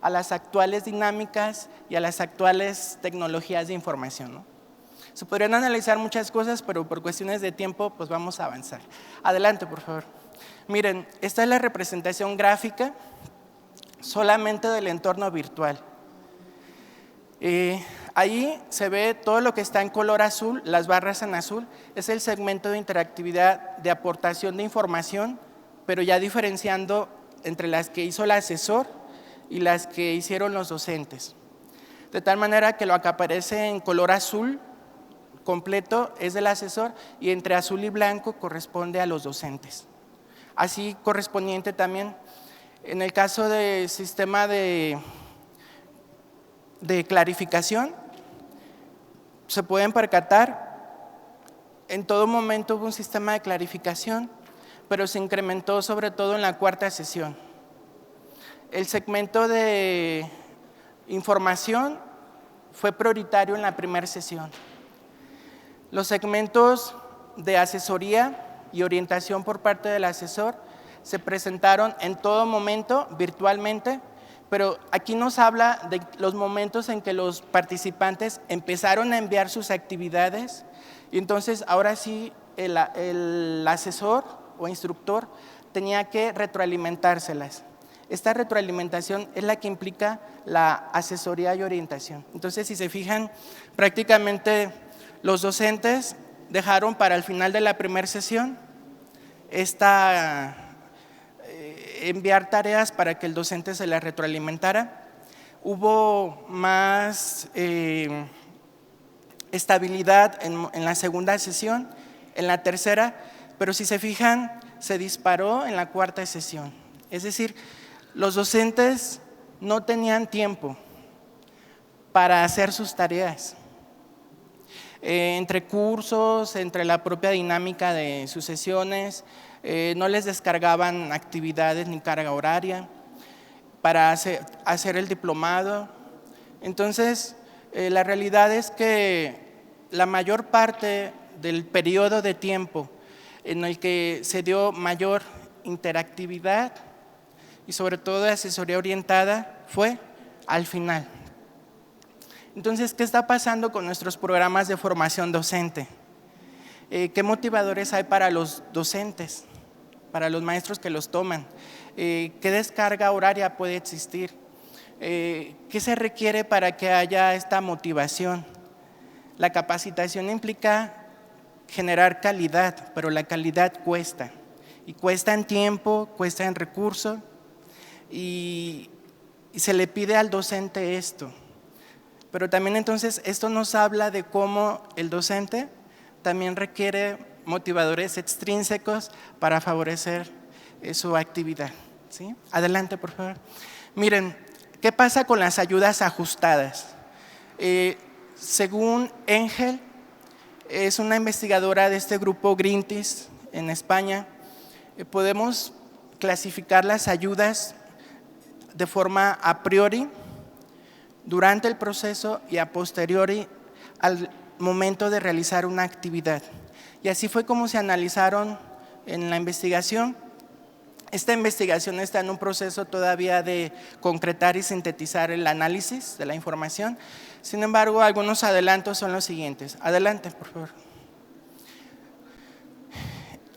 a las actuales dinámicas y a las actuales tecnologías de información, ¿no? Se podrían analizar muchas cosas, pero por cuestiones de tiempo, pues vamos a avanzar. Adelante, por favor. Miren, esta es la representación gráfica solamente del entorno virtual. Ahí se ve todo lo que está en color azul, las barras en azul, es el segmento de interactividad de aportación de información, pero ya diferenciando entre las que hizo el asesor y las que hicieron los docentes. De tal manera que lo que aparece en color azul completo es del asesor y entre azul y blanco corresponde a los docentes. Así correspondiente también en el caso del sistema de clarificación, se pueden percatar, en todo momento hubo un sistema de clarificación, pero se incrementó sobre todo en la cuarta sesión. El segmento de información fue prioritario en la primera sesión. Los segmentos de asesoría y orientación por parte del asesor se presentaron en todo momento virtualmente, pero aquí nos habla de los momentos en que los participantes empezaron a enviar sus actividades y entonces ahora sí el asesor o instructor tenía que retroalimentárselas. Esta retroalimentación es la que implica la asesoría y orientación. Entonces, si se fijan, prácticamente los docentes dejaron para el final de la primera sesión enviar tareas para que el docente se las retroalimentara. Hubo más estabilidad en la segunda sesión, en la tercera, pero si se fijan, se disparó en la cuarta sesión. Es decir, los docentes no tenían tiempo para hacer sus tareas. Entre cursos, entre la propia dinámica de sus sesiones, no les descargaban actividades ni carga horaria para hacer el diplomado. Entonces, la realidad es que la mayor parte del periodo de tiempo en el que se dio mayor interactividad y sobre todo de asesoría orientada fue al final. Entonces, ¿qué está pasando con nuestros programas de formación docente? ¿Qué motivadores hay para los docentes, para los maestros que los toman? ¿Qué descarga horaria puede existir? ¿Qué se requiere para que haya esta motivación? La capacitación implica generar calidad, pero la calidad cuesta. Y cuesta en tiempo, cuesta en recurso, y se le pide al docente esto. Pero también entonces esto nos habla de cómo el docente también requiere motivadores extrínsecos para favorecer su actividad. ¿Sí? Adelante, por favor. Miren, ¿qué pasa con las ayudas ajustadas? Según Engel, es una investigadora de este grupo Greenpeace en España, podemos clasificar las ayudas de forma a priori, durante el proceso y a posteriori al momento de realizar una actividad. Y así fue como se analizaron en la investigación. Esta investigación está en un proceso todavía de concretar y sintetizar el análisis de la información. Sin embargo, algunos adelantos son los siguientes. Adelante, por favor.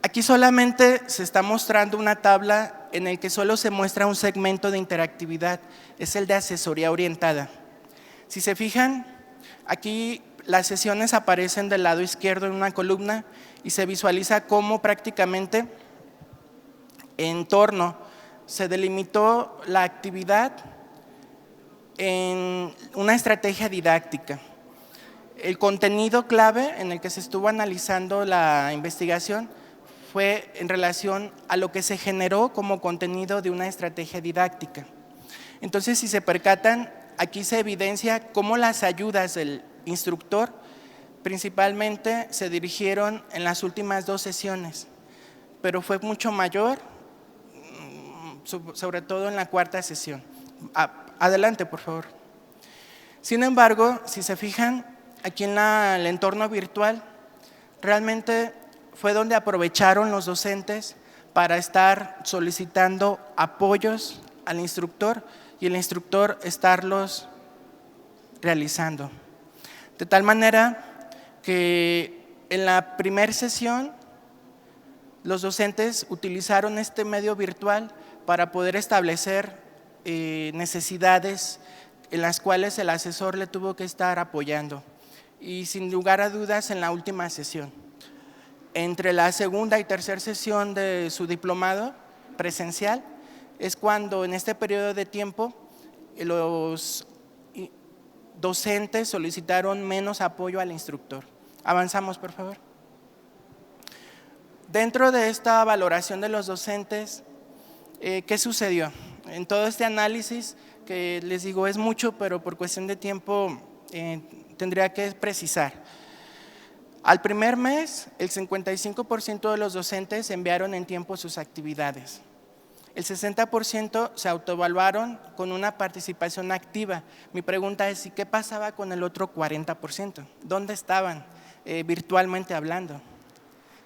Aquí solamente se está mostrando una tabla en el que solo se muestra un segmento de interactividad, es el de asesoría orientada. Si se fijan, aquí las sesiones aparecen del lado izquierdo en una columna y se visualiza cómo prácticamente en torno se delimitó la actividad en una estrategia didáctica. El contenido clave en el que se estuvo analizando la investigación fue en relación a lo que se generó como contenido de una estrategia didáctica. Entonces, si se percatan, aquí se evidencia cómo las ayudas del instructor principalmente se dirigieron en las últimas 2 sesiones, pero fue mucho mayor, sobre todo en la cuarta sesión. Adelante, por favor. Sin embargo, si se fijan, aquí en el entorno virtual, realmente fue donde aprovecharon los docentes para estar solicitando apoyos al instructor y el instructor estarlos realizando. De tal manera que en la primera sesión los docentes utilizaron este medio virtual para poder establecer necesidades en las cuales el asesor le tuvo que estar apoyando. Y sin lugar a dudas, en la última sesión, entre la segunda y tercera sesión de su diplomado presencial, es cuando en este periodo de tiempo los docentes solicitaron menos apoyo al instructor. Avanzamos, por favor. Dentro de esta valoración de los docentes, ¿qué sucedió? En todo este análisis, que les digo es mucho, pero por cuestión de tiempo tendría que precisar. Al primer mes, el 55% de los docentes enviaron en tiempo sus actividades. El 60% se autoevaluaron con una participación activa. Mi pregunta es, ¿y qué pasaba con el otro 40%? ¿Dónde estaban virtualmente hablando?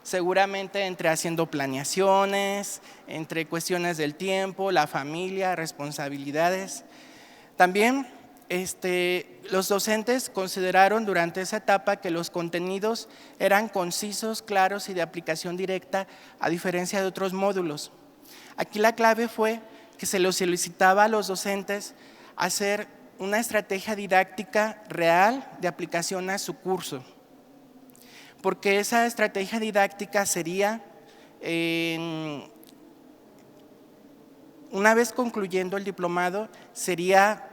Seguramente entre haciendo planeaciones, entre cuestiones del tiempo, la familia, responsabilidades. También los docentes consideraron durante esa etapa que los contenidos eran concisos, claros y de aplicación directa, a diferencia de otros módulos. Aquí la clave fue que se les solicitaba a los docentes hacer una estrategia didáctica real de aplicación a su curso, porque esa estrategia didáctica sería, una vez concluyendo el diplomado, sería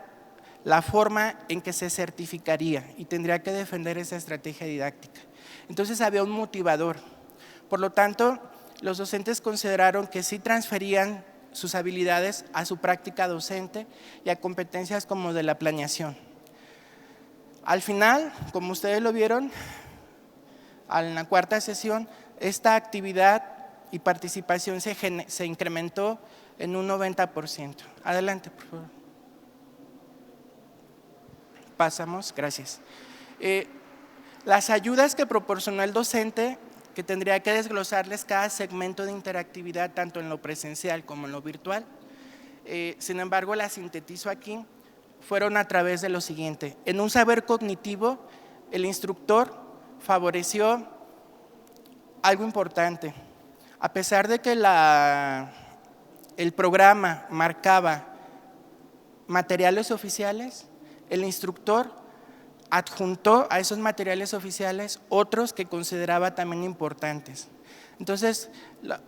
la forma en que se certificaría y tendría que defender esa estrategia didáctica. Entonces había un motivador. Por lo tanto, los docentes consideraron que sí transferían sus habilidades a su práctica docente y a competencias como de la planeación. Al final, como ustedes lo vieron, en la cuarta sesión, esta actividad y participación se incrementó en un 90%. Adelante, por favor. Pasamos, gracias. Las ayudas que proporcionó el docente, que tendría que desglosarles cada segmento de interactividad, tanto en lo presencial como en lo virtual, sin embargo, las sintetizo aquí, fueron a través de lo siguiente. En un saber cognitivo, el instructor favoreció algo importante. A pesar de que el programa marcaba materiales oficiales, el instructor adjuntó a esos materiales oficiales otros que consideraba también importantes. Entonces,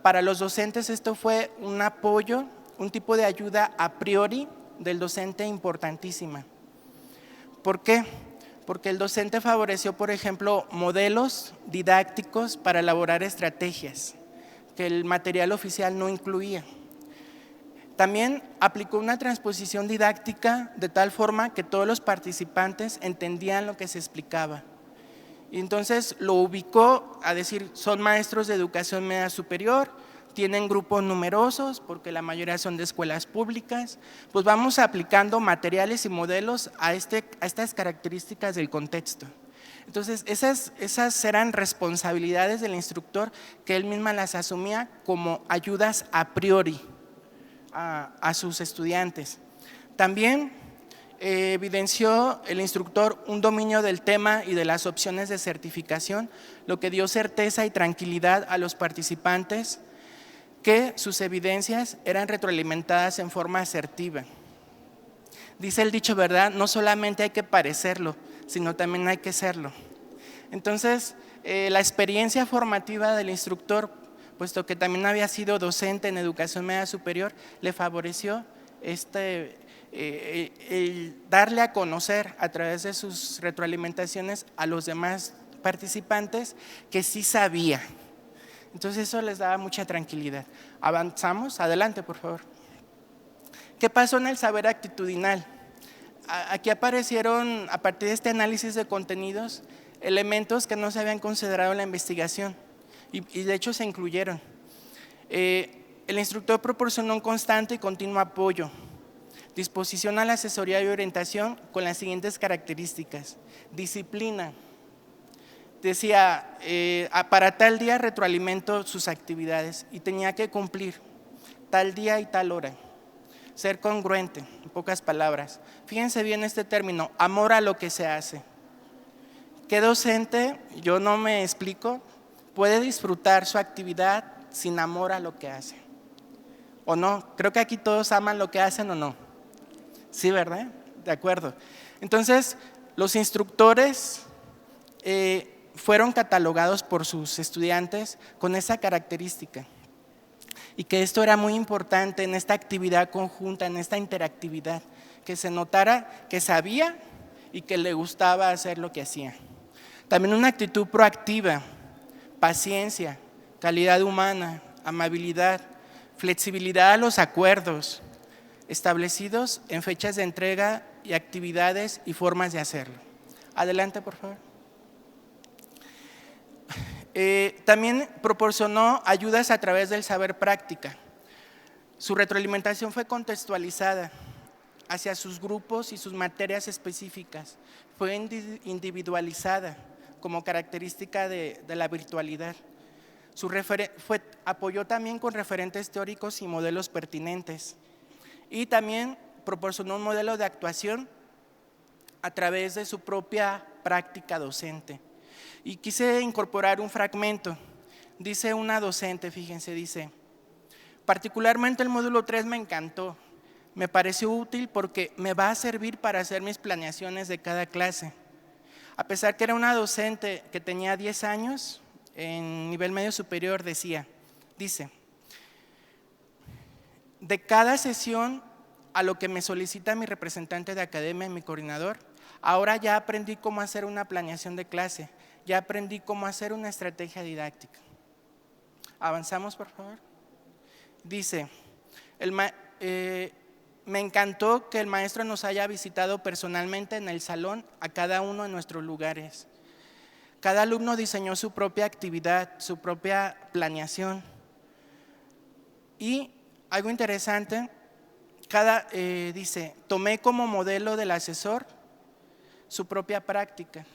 para los docentes esto fue un apoyo, un tipo de ayuda a priori del docente importantísima. ¿Por qué? Porque el docente favoreció, por ejemplo, modelos didácticos para elaborar estrategias que el material oficial no incluía. También aplicó una transposición didáctica de tal forma que todos los participantes entendían lo que se explicaba. Y entonces lo ubicó a decir, son maestros de educación media superior, tienen grupos numerosos porque la mayoría son de escuelas públicas, pues vamos aplicando materiales y modelos a estas características del contexto. Entonces esas eran responsabilidades del instructor que él misma las asumía como ayudas a priori a sus estudiantes. También evidenció el instructor un dominio del tema y de las opciones de certificación, lo que dio certeza y tranquilidad a los participantes que sus evidencias eran retroalimentadas en forma asertiva. Dice el dicho, ¿verdad? No solamente hay que parecerlo, sino también hay que serlo. Entonces, la experiencia formativa del instructor, puesto que también había sido docente en educación media superior, le favoreció el darle a conocer a través de sus retroalimentaciones a los demás participantes que sí sabía. Entonces eso les daba mucha tranquilidad. Avanzamos, adelante por favor. ¿Qué pasó en el saber actitudinal? Aquí aparecieron, a partir de este análisis de contenidos, elementos que no se habían considerado en la investigación y de hecho se incluyeron. El instructor proporcionó un constante y continuo apoyo, disposición a la asesoría y orientación con las siguientes características. Disciplina. Decía, para tal día retroalimento sus actividades y tenía que cumplir tal día y tal hora. Ser congruente, en pocas palabras. Fíjense bien este término, amor a lo que se hace. ¿Qué docente, yo no me explico, puede disfrutar su actividad sin amor a lo que hace? ¿O no? Creo que aquí todos aman lo que hacen, ¿o no? Sí, ¿verdad? De acuerdo. Entonces, los instructores fueron catalogados por sus estudiantes con esa característica y que esto era muy importante en esta actividad conjunta, en esta interactividad, que se notara que sabía y que le gustaba hacer lo que hacía. También una actitud proactiva, paciencia, calidad humana, amabilidad, flexibilidad a los acuerdos establecidos en fechas de entrega y actividades y formas de hacerlo. Adelante, por favor. También proporcionó ayudas a través del saber práctica. Su retroalimentación fue contextualizada hacia sus grupos y sus materias específicas. Fue individualizada como característica de la virtualidad. Apoyó también con referentes teóricos y modelos pertinentes. Y también proporcionó un modelo de actuación a través de su propia práctica docente. Y quise incorporar un fragmento. Dice una docente, fíjense, dice: particularmente el módulo 3 me encantó, me pareció útil porque me va a servir para hacer mis planeaciones de cada clase. A pesar que era una docente que tenía 10 años, en nivel medio superior, dice: de cada sesión a lo que me solicita mi representante de academia y mi coordinador, ahora ya aprendí cómo hacer una planeación de clase, ya aprendí cómo hacer una estrategia didáctica. Avanzamos, por favor. Dice: me encantó que el maestro nos haya visitado personalmente en el salón a cada uno de nuestros lugares. Cada alumno diseñó su propia actividad, su propia planeación. Y algo interesante, dice: tomé como modelo del asesor su propia práctica.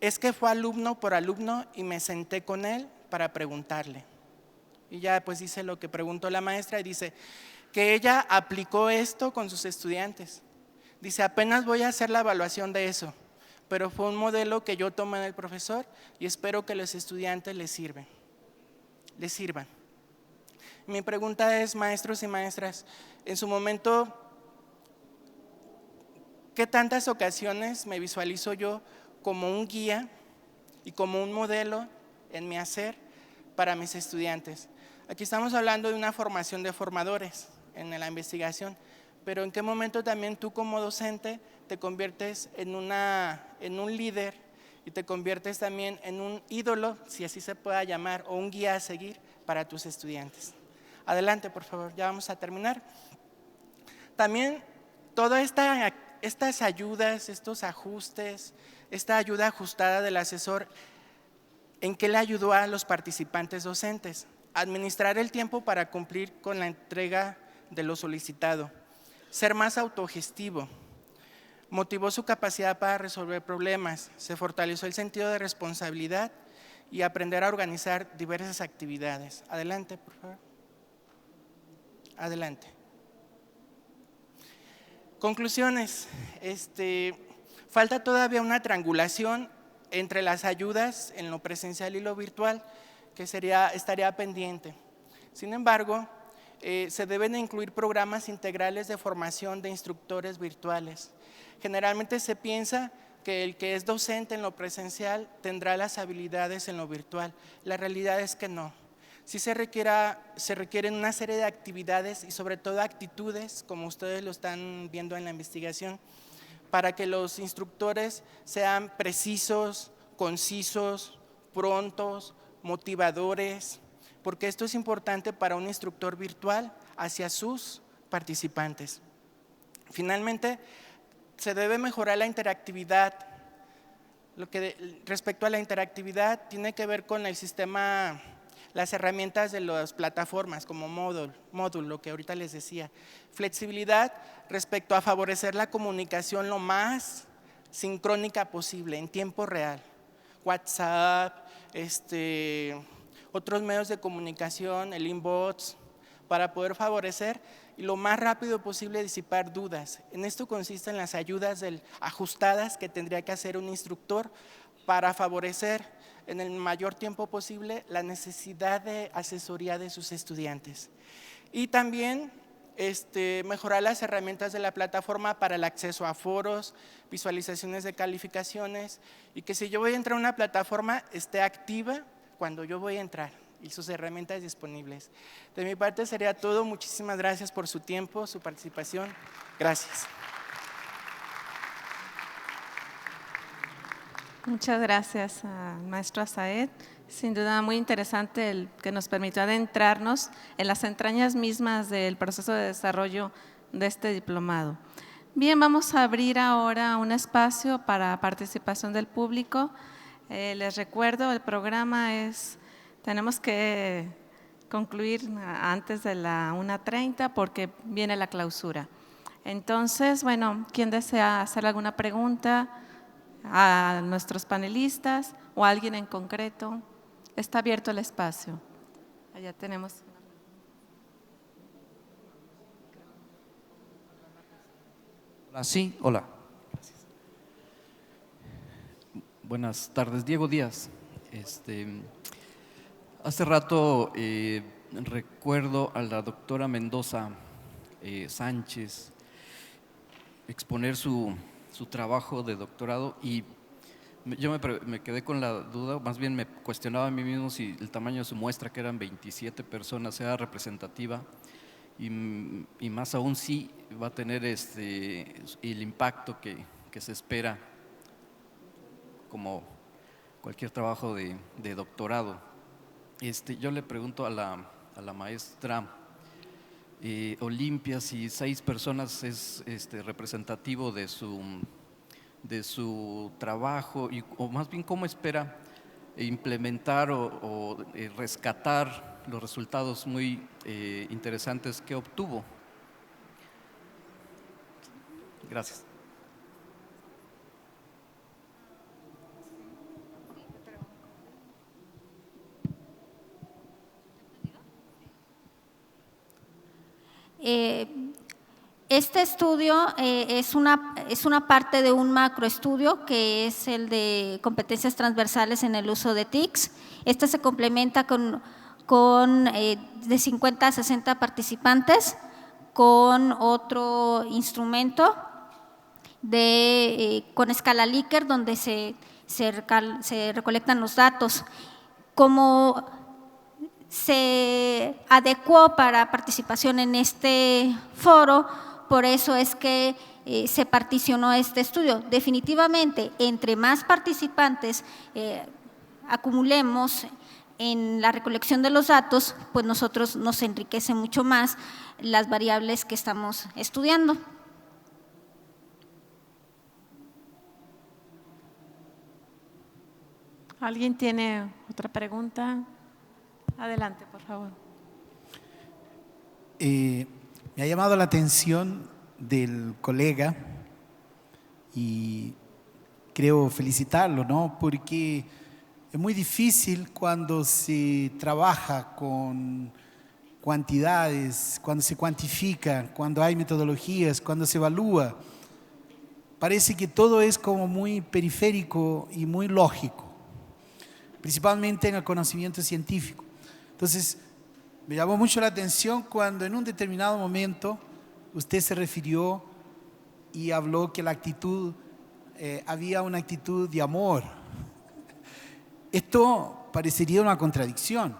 Es que fue alumno por alumno y me senté con él para preguntarle. Y ya pues dice lo que preguntó la maestra y dice que ella aplicó esto con sus estudiantes. Dice: apenas voy a hacer la evaluación de eso, pero fue un modelo que yo tomé del profesor y espero que los estudiantes les sirvan. Mi pregunta es, maestros y maestras, en su momento, ¿qué tantas ocasiones me visualizo yo como un guía y como un modelo en mi hacer para mis estudiantes? Aquí estamos hablando de una formación de formadores en la investigación, pero ¿en qué momento también tú como docente te conviertes en un líder y te conviertes también en un ídolo, si así se pueda llamar, o un guía a seguir para tus estudiantes? Adelante, por favor, ya vamos a terminar. También todas estas ayudas, estos ajustes, esta ayuda ajustada del asesor, ¿en qué le ayudó a los participantes docentes? Administrar el tiempo para cumplir con la entrega de lo solicitado, ser más autogestivo, motivó su capacidad para resolver problemas, se fortaleció el sentido de responsabilidad y aprender a organizar diversas actividades. Adelante, por favor. Adelante. Conclusiones. Falta todavía una triangulación entre las ayudas en lo presencial y lo virtual, que estaría pendiente. Sin embargo, se deben incluir programas integrales de formación de instructores virtuales. Generalmente se piensa que el que es docente en lo presencial tendrá las habilidades en lo virtual. La realidad es que no. Sí se requieren una serie de actividades y sobre todo actitudes, como ustedes lo están viendo en la investigación, para que los instructores sean precisos, concisos, prontos, motivadores, porque esto es importante para un instructor virtual hacia sus participantes. Finalmente, se debe mejorar la interactividad. Respecto a la interactividad, tiene que ver con el sistema, las herramientas de las plataformas como Moodle, lo que ahorita les decía. Flexibilidad respecto a favorecer la comunicación lo más sincrónica posible, en tiempo real. WhatsApp, otros medios de comunicación, el inbox, para poder favorecer y lo más rápido posible disipar dudas. En esto consisten las ayudas ajustadas que tendría que hacer un instructor para favorecer en el mayor tiempo posible la necesidad de asesoría de sus estudiantes. Y también mejorar las herramientas de la plataforma para el acceso a foros, visualizaciones de calificaciones y que si yo voy a entrar a una plataforma esté activa cuando yo voy a entrar y sus herramientas disponibles. De mi parte sería todo. Muchísimas gracias por su tiempo, su participación. Gracias. Muchas gracias al maestro Saed. Sin duda muy interesante el que nos permitió adentrarnos en las entrañas mismas del proceso de desarrollo de este diplomado. Bien, vamos a abrir ahora un espacio para participación del público. Les recuerdo, el programa tenemos que concluir antes de la 1:30 porque viene la clausura. Entonces, bueno, ¿quién desea hacer alguna pregunta a nuestros panelistas o a alguien en concreto? Está abierto el espacio. Allá tenemos. Hola, sí, hola. Buenas tardes, Diego Díaz. Hace rato recuerdo a la doctora Mendoza Sánchez exponer su trabajo de doctorado y yo me quedé con la duda, más bien me cuestionaba a mí mismo si el tamaño de su muestra, que eran 27 personas, era representativa y más aún si va a tener el impacto que se espera como cualquier trabajo de doctorado. Yo le pregunto a la maestra Olimpia si 6 personas es representativo de su trabajo o más bien cómo espera implementar o rescatar los resultados muy interesantes que obtuvo. Gracias. Este estudio es una parte de un macroestudio que es el de competencias transversales en el uso de TICs. Este se complementa con de 50 a 60 participantes con otro instrumento con escala Likert donde se recolectan los datos. Como se adecuó para participación en este foro, por eso es que se particionó este estudio. Definitivamente, entre más participantes acumulemos en la recolección de los datos, pues nosotros nos enriquece mucho más las variables que estamos estudiando. ¿Alguien tiene otra pregunta? Adelante, por favor. Me ha llamado la atención del colega y creo felicitarlo, ¿no? Porque es muy difícil cuando se trabaja con cantidades, cuando se cuantifica, cuando hay metodologías, cuando se evalúa. Parece que todo es como muy periférico y muy lógico, principalmente en el conocimiento científico. Entonces, me llamó mucho la atención cuando en un determinado momento usted se refirió y habló que la actitud, había una actitud de amor. Esto parecería una contradicción,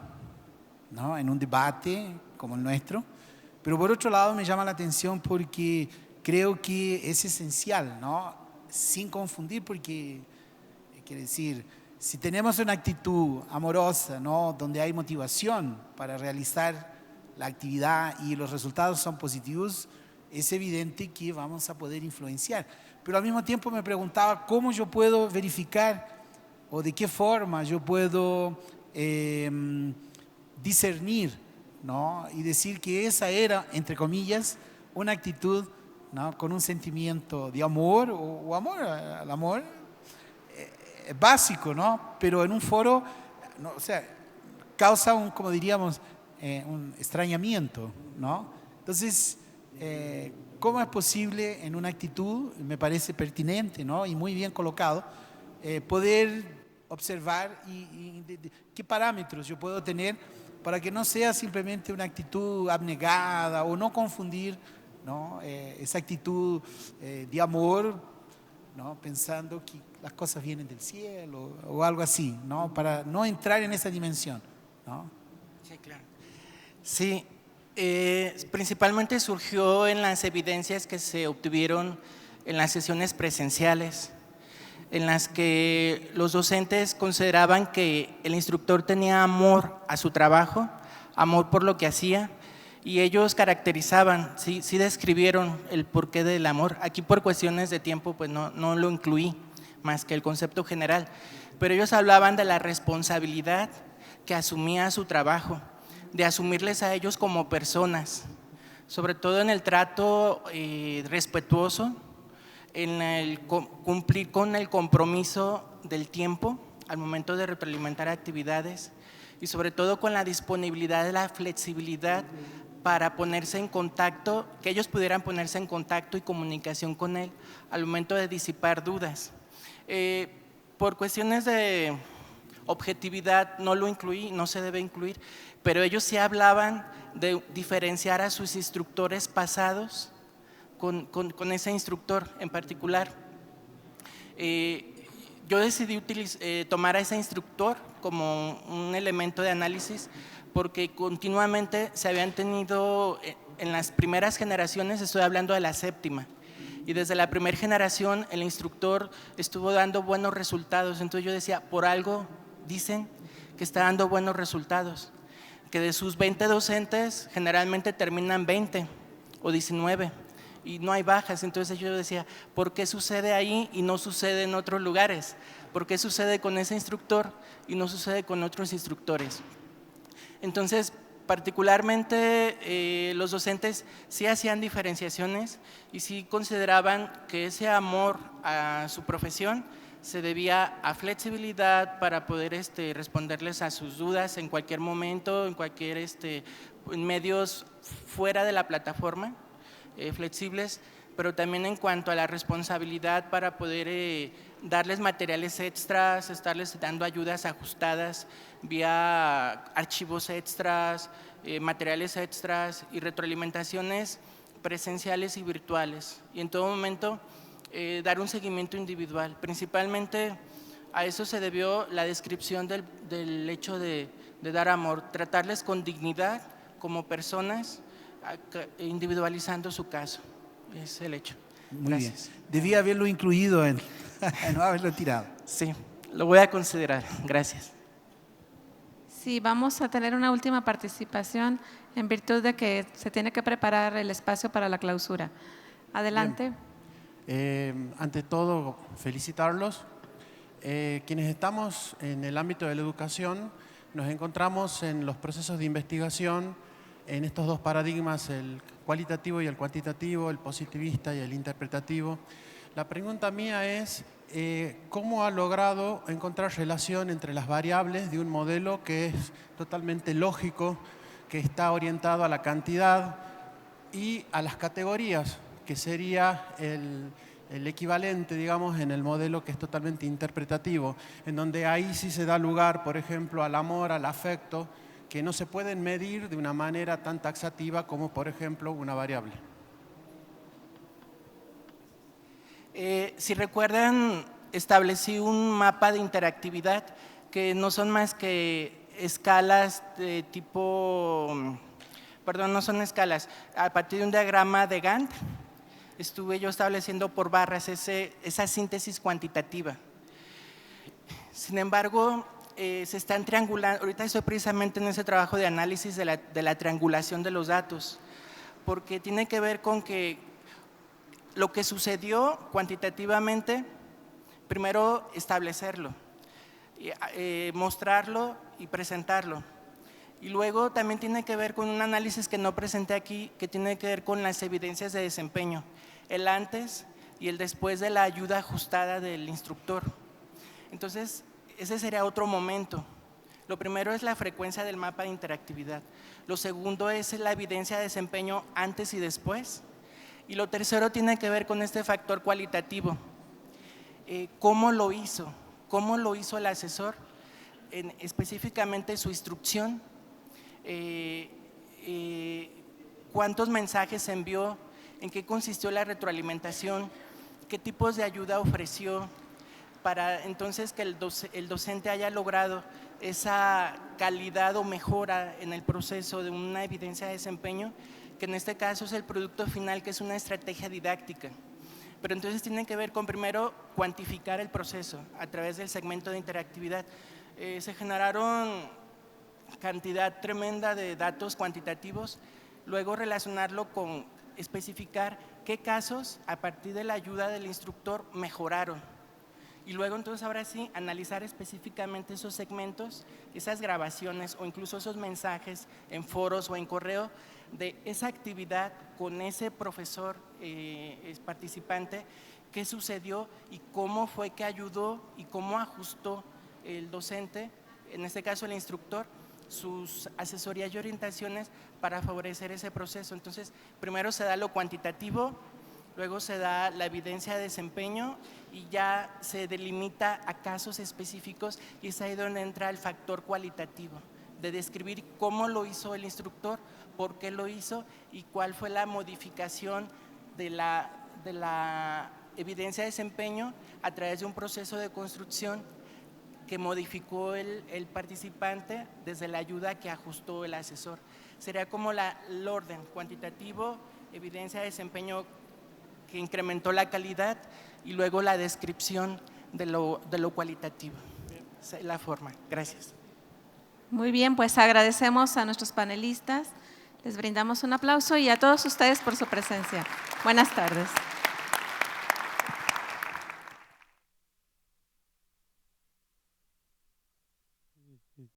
¿no? En un debate como el nuestro, pero por otro lado me llama la atención porque creo que es esencial, ¿no? Sin confundir, porque quiere decir, si tenemos una actitud amorosa, ¿no? Donde hay motivación para realizar la actividad y los resultados son positivos, es evidente que vamos a poder influenciar. Pero al mismo tiempo me preguntaba cómo yo puedo verificar o de qué forma yo puedo discernir, ¿no? Y decir que esa era, entre comillas, una actitud, ¿no? Con un sentimiento de amor o amor al amor. Básico, ¿no? Pero en un foro, ¿no? O sea, causa como diríamos, un extrañamiento, ¿no? Entonces, ¿cómo es posible en una actitud, me parece pertinente, ¿no? Y muy bien colocado, poder observar qué parámetros yo puedo tener para que no sea simplemente una actitud abnegada o no confundir, ¿no? Esa actitud de amor, ¿no? Pensando que las cosas vienen del cielo o algo así, ¿no? Para no entrar en esa dimensión, ¿no? Sí, claro. Sí, principalmente surgió en las evidencias que se obtuvieron en las sesiones presenciales, en las que los docentes consideraban que el instructor tenía amor a su trabajo, amor por lo que hacía, y ellos caracterizaban, sí describieron el porqué del amor. Aquí por cuestiones de tiempo pues no lo incluí, más que el concepto general, pero ellos hablaban de la responsabilidad que asumía su trabajo, de asumirles a ellos como personas, sobre todo en el trato respetuoso, en el cumplir con el compromiso del tiempo al momento de retroalimentar actividades y sobre todo con la disponibilidad de la flexibilidad para ponerse en contacto, que ellos pudieran ponerse en contacto y comunicación con él al momento de disipar dudas. Por cuestiones de objetividad no lo incluí, no se debe incluir, pero ellos sí hablaban de diferenciar a sus instructores pasados con ese instructor en particular. Yo decidí tomar a ese instructor como un elemento de análisis porque continuamente se habían tenido, en las primeras generaciones, estoy hablando de la séptima, y desde la primera generación el instructor estuvo dando buenos resultados. Entonces yo decía, por algo dicen que está dando buenos resultados, que de sus 20 docentes generalmente terminan 20 o 19 y no hay bajas. Entonces yo decía, ¿por qué sucede ahí y no sucede en otros lugares? ¿Por qué sucede con ese instructor y no sucede con otros instructores? Entonces, particularmente los docentes sí hacían diferenciaciones y sí consideraban que ese amor a su profesión se debía a flexibilidad para poder responderles a sus dudas en cualquier momento, en cualquier en medios fuera de la plataforma, flexibles, pero también en cuanto a la responsabilidad para poder darles materiales extras, estarles dando ayudas ajustadas vía archivos extras, materiales extras y retroalimentaciones presenciales y virtuales. Y en todo momento dar un seguimiento individual. Principalmente a eso se debió la descripción del hecho de dar amor, tratarles con dignidad como personas, individualizando su caso. Es el hecho. Muy Gracias. bien. Debía haberlo incluido en no haberlo tirado. Sí, lo voy a considerar. Gracias. Sí, vamos a tener una última participación en virtud de que se tiene que preparar el espacio para la clausura. Adelante. Ante todo, felicitarlos. Quienes estamos en el ámbito de la educación, nos encontramos en los procesos de investigación, en estos dos paradigmas, el cualitativo y el cuantitativo, el positivista y el interpretativo. La pregunta mía es, ¿cómo ha logrado encontrar relación entre las variables de un modelo que es totalmente lógico, que está orientado a la cantidad y a las categorías, que sería el equivalente, digamos, en el modelo que es totalmente interpretativo, en donde ahí sí se da lugar, por ejemplo, al amor, al afecto, que no se pueden medir de una manera tan taxativa como, por ejemplo, una variable? Si recuerdan, establecí un mapa de interactividad que no son más que escalas de tipo, perdón, no son escalas, a partir de un diagrama de Gantt, estuve yo estableciendo por barras esa síntesis cuantitativa. Sin embargo, se están triangulando, ahorita estoy precisamente en ese trabajo de análisis de la triangulación de los datos, porque tiene que ver con que lo que sucedió cuantitativamente, primero establecerlo, mostrarlo y presentarlo. Y luego también tiene que ver con un análisis que no presenté aquí, que tiene que ver con las evidencias de desempeño, el antes y el después de la ayuda ajustada del instructor. Entonces, ese sería otro momento. Lo primero es la frecuencia del mapa de interactividad. Lo segundo es la evidencia de desempeño antes y después. Y lo tercero tiene que ver con este factor cualitativo. ¿Cómo lo hizo? ¿Cómo lo hizo el asesor? Específicamente su instrucción. ¿Cuántos mensajes envió? ¿En qué consistió la retroalimentación? ¿Qué tipos de ayuda ofreció? Para entonces que el docente haya logrado esa calidad o mejora en el proceso de una evidencia de desempeño, que en este caso es el producto final, que es una estrategia didáctica. Pero entonces tiene que ver con primero cuantificar el proceso a través del segmento de interactividad. Se generaron cantidad tremenda de datos cuantitativos, luego relacionarlo con especificar qué casos a partir de la ayuda del instructor mejoraron. Y luego entonces ahora sí analizar específicamente esos segmentos, esas grabaciones o incluso esos mensajes en foros o en correo de esa actividad con ese profesor participante, qué sucedió y cómo fue que ayudó y cómo ajustó el docente, en este caso el instructor, sus asesorías y orientaciones para favorecer ese proceso. Entonces, primero se da lo cuantitativo, luego se da la evidencia de desempeño y ya se delimita a casos específicos, y es ahí donde entra el factor cualitativo, de describir cómo lo hizo el instructor, por qué lo hizo y cuál fue la modificación de la evidencia de desempeño a través de un proceso de construcción que modificó el participante desde la ayuda que ajustó el asesor. Sería como el orden cuantitativo, evidencia de desempeño que incrementó la calidad y luego la descripción de lo cualitativo. Esa es la forma. Gracias. Muy bien, pues agradecemos a nuestros panelistas, les brindamos un aplauso y a todos ustedes por su presencia. Buenas tardes.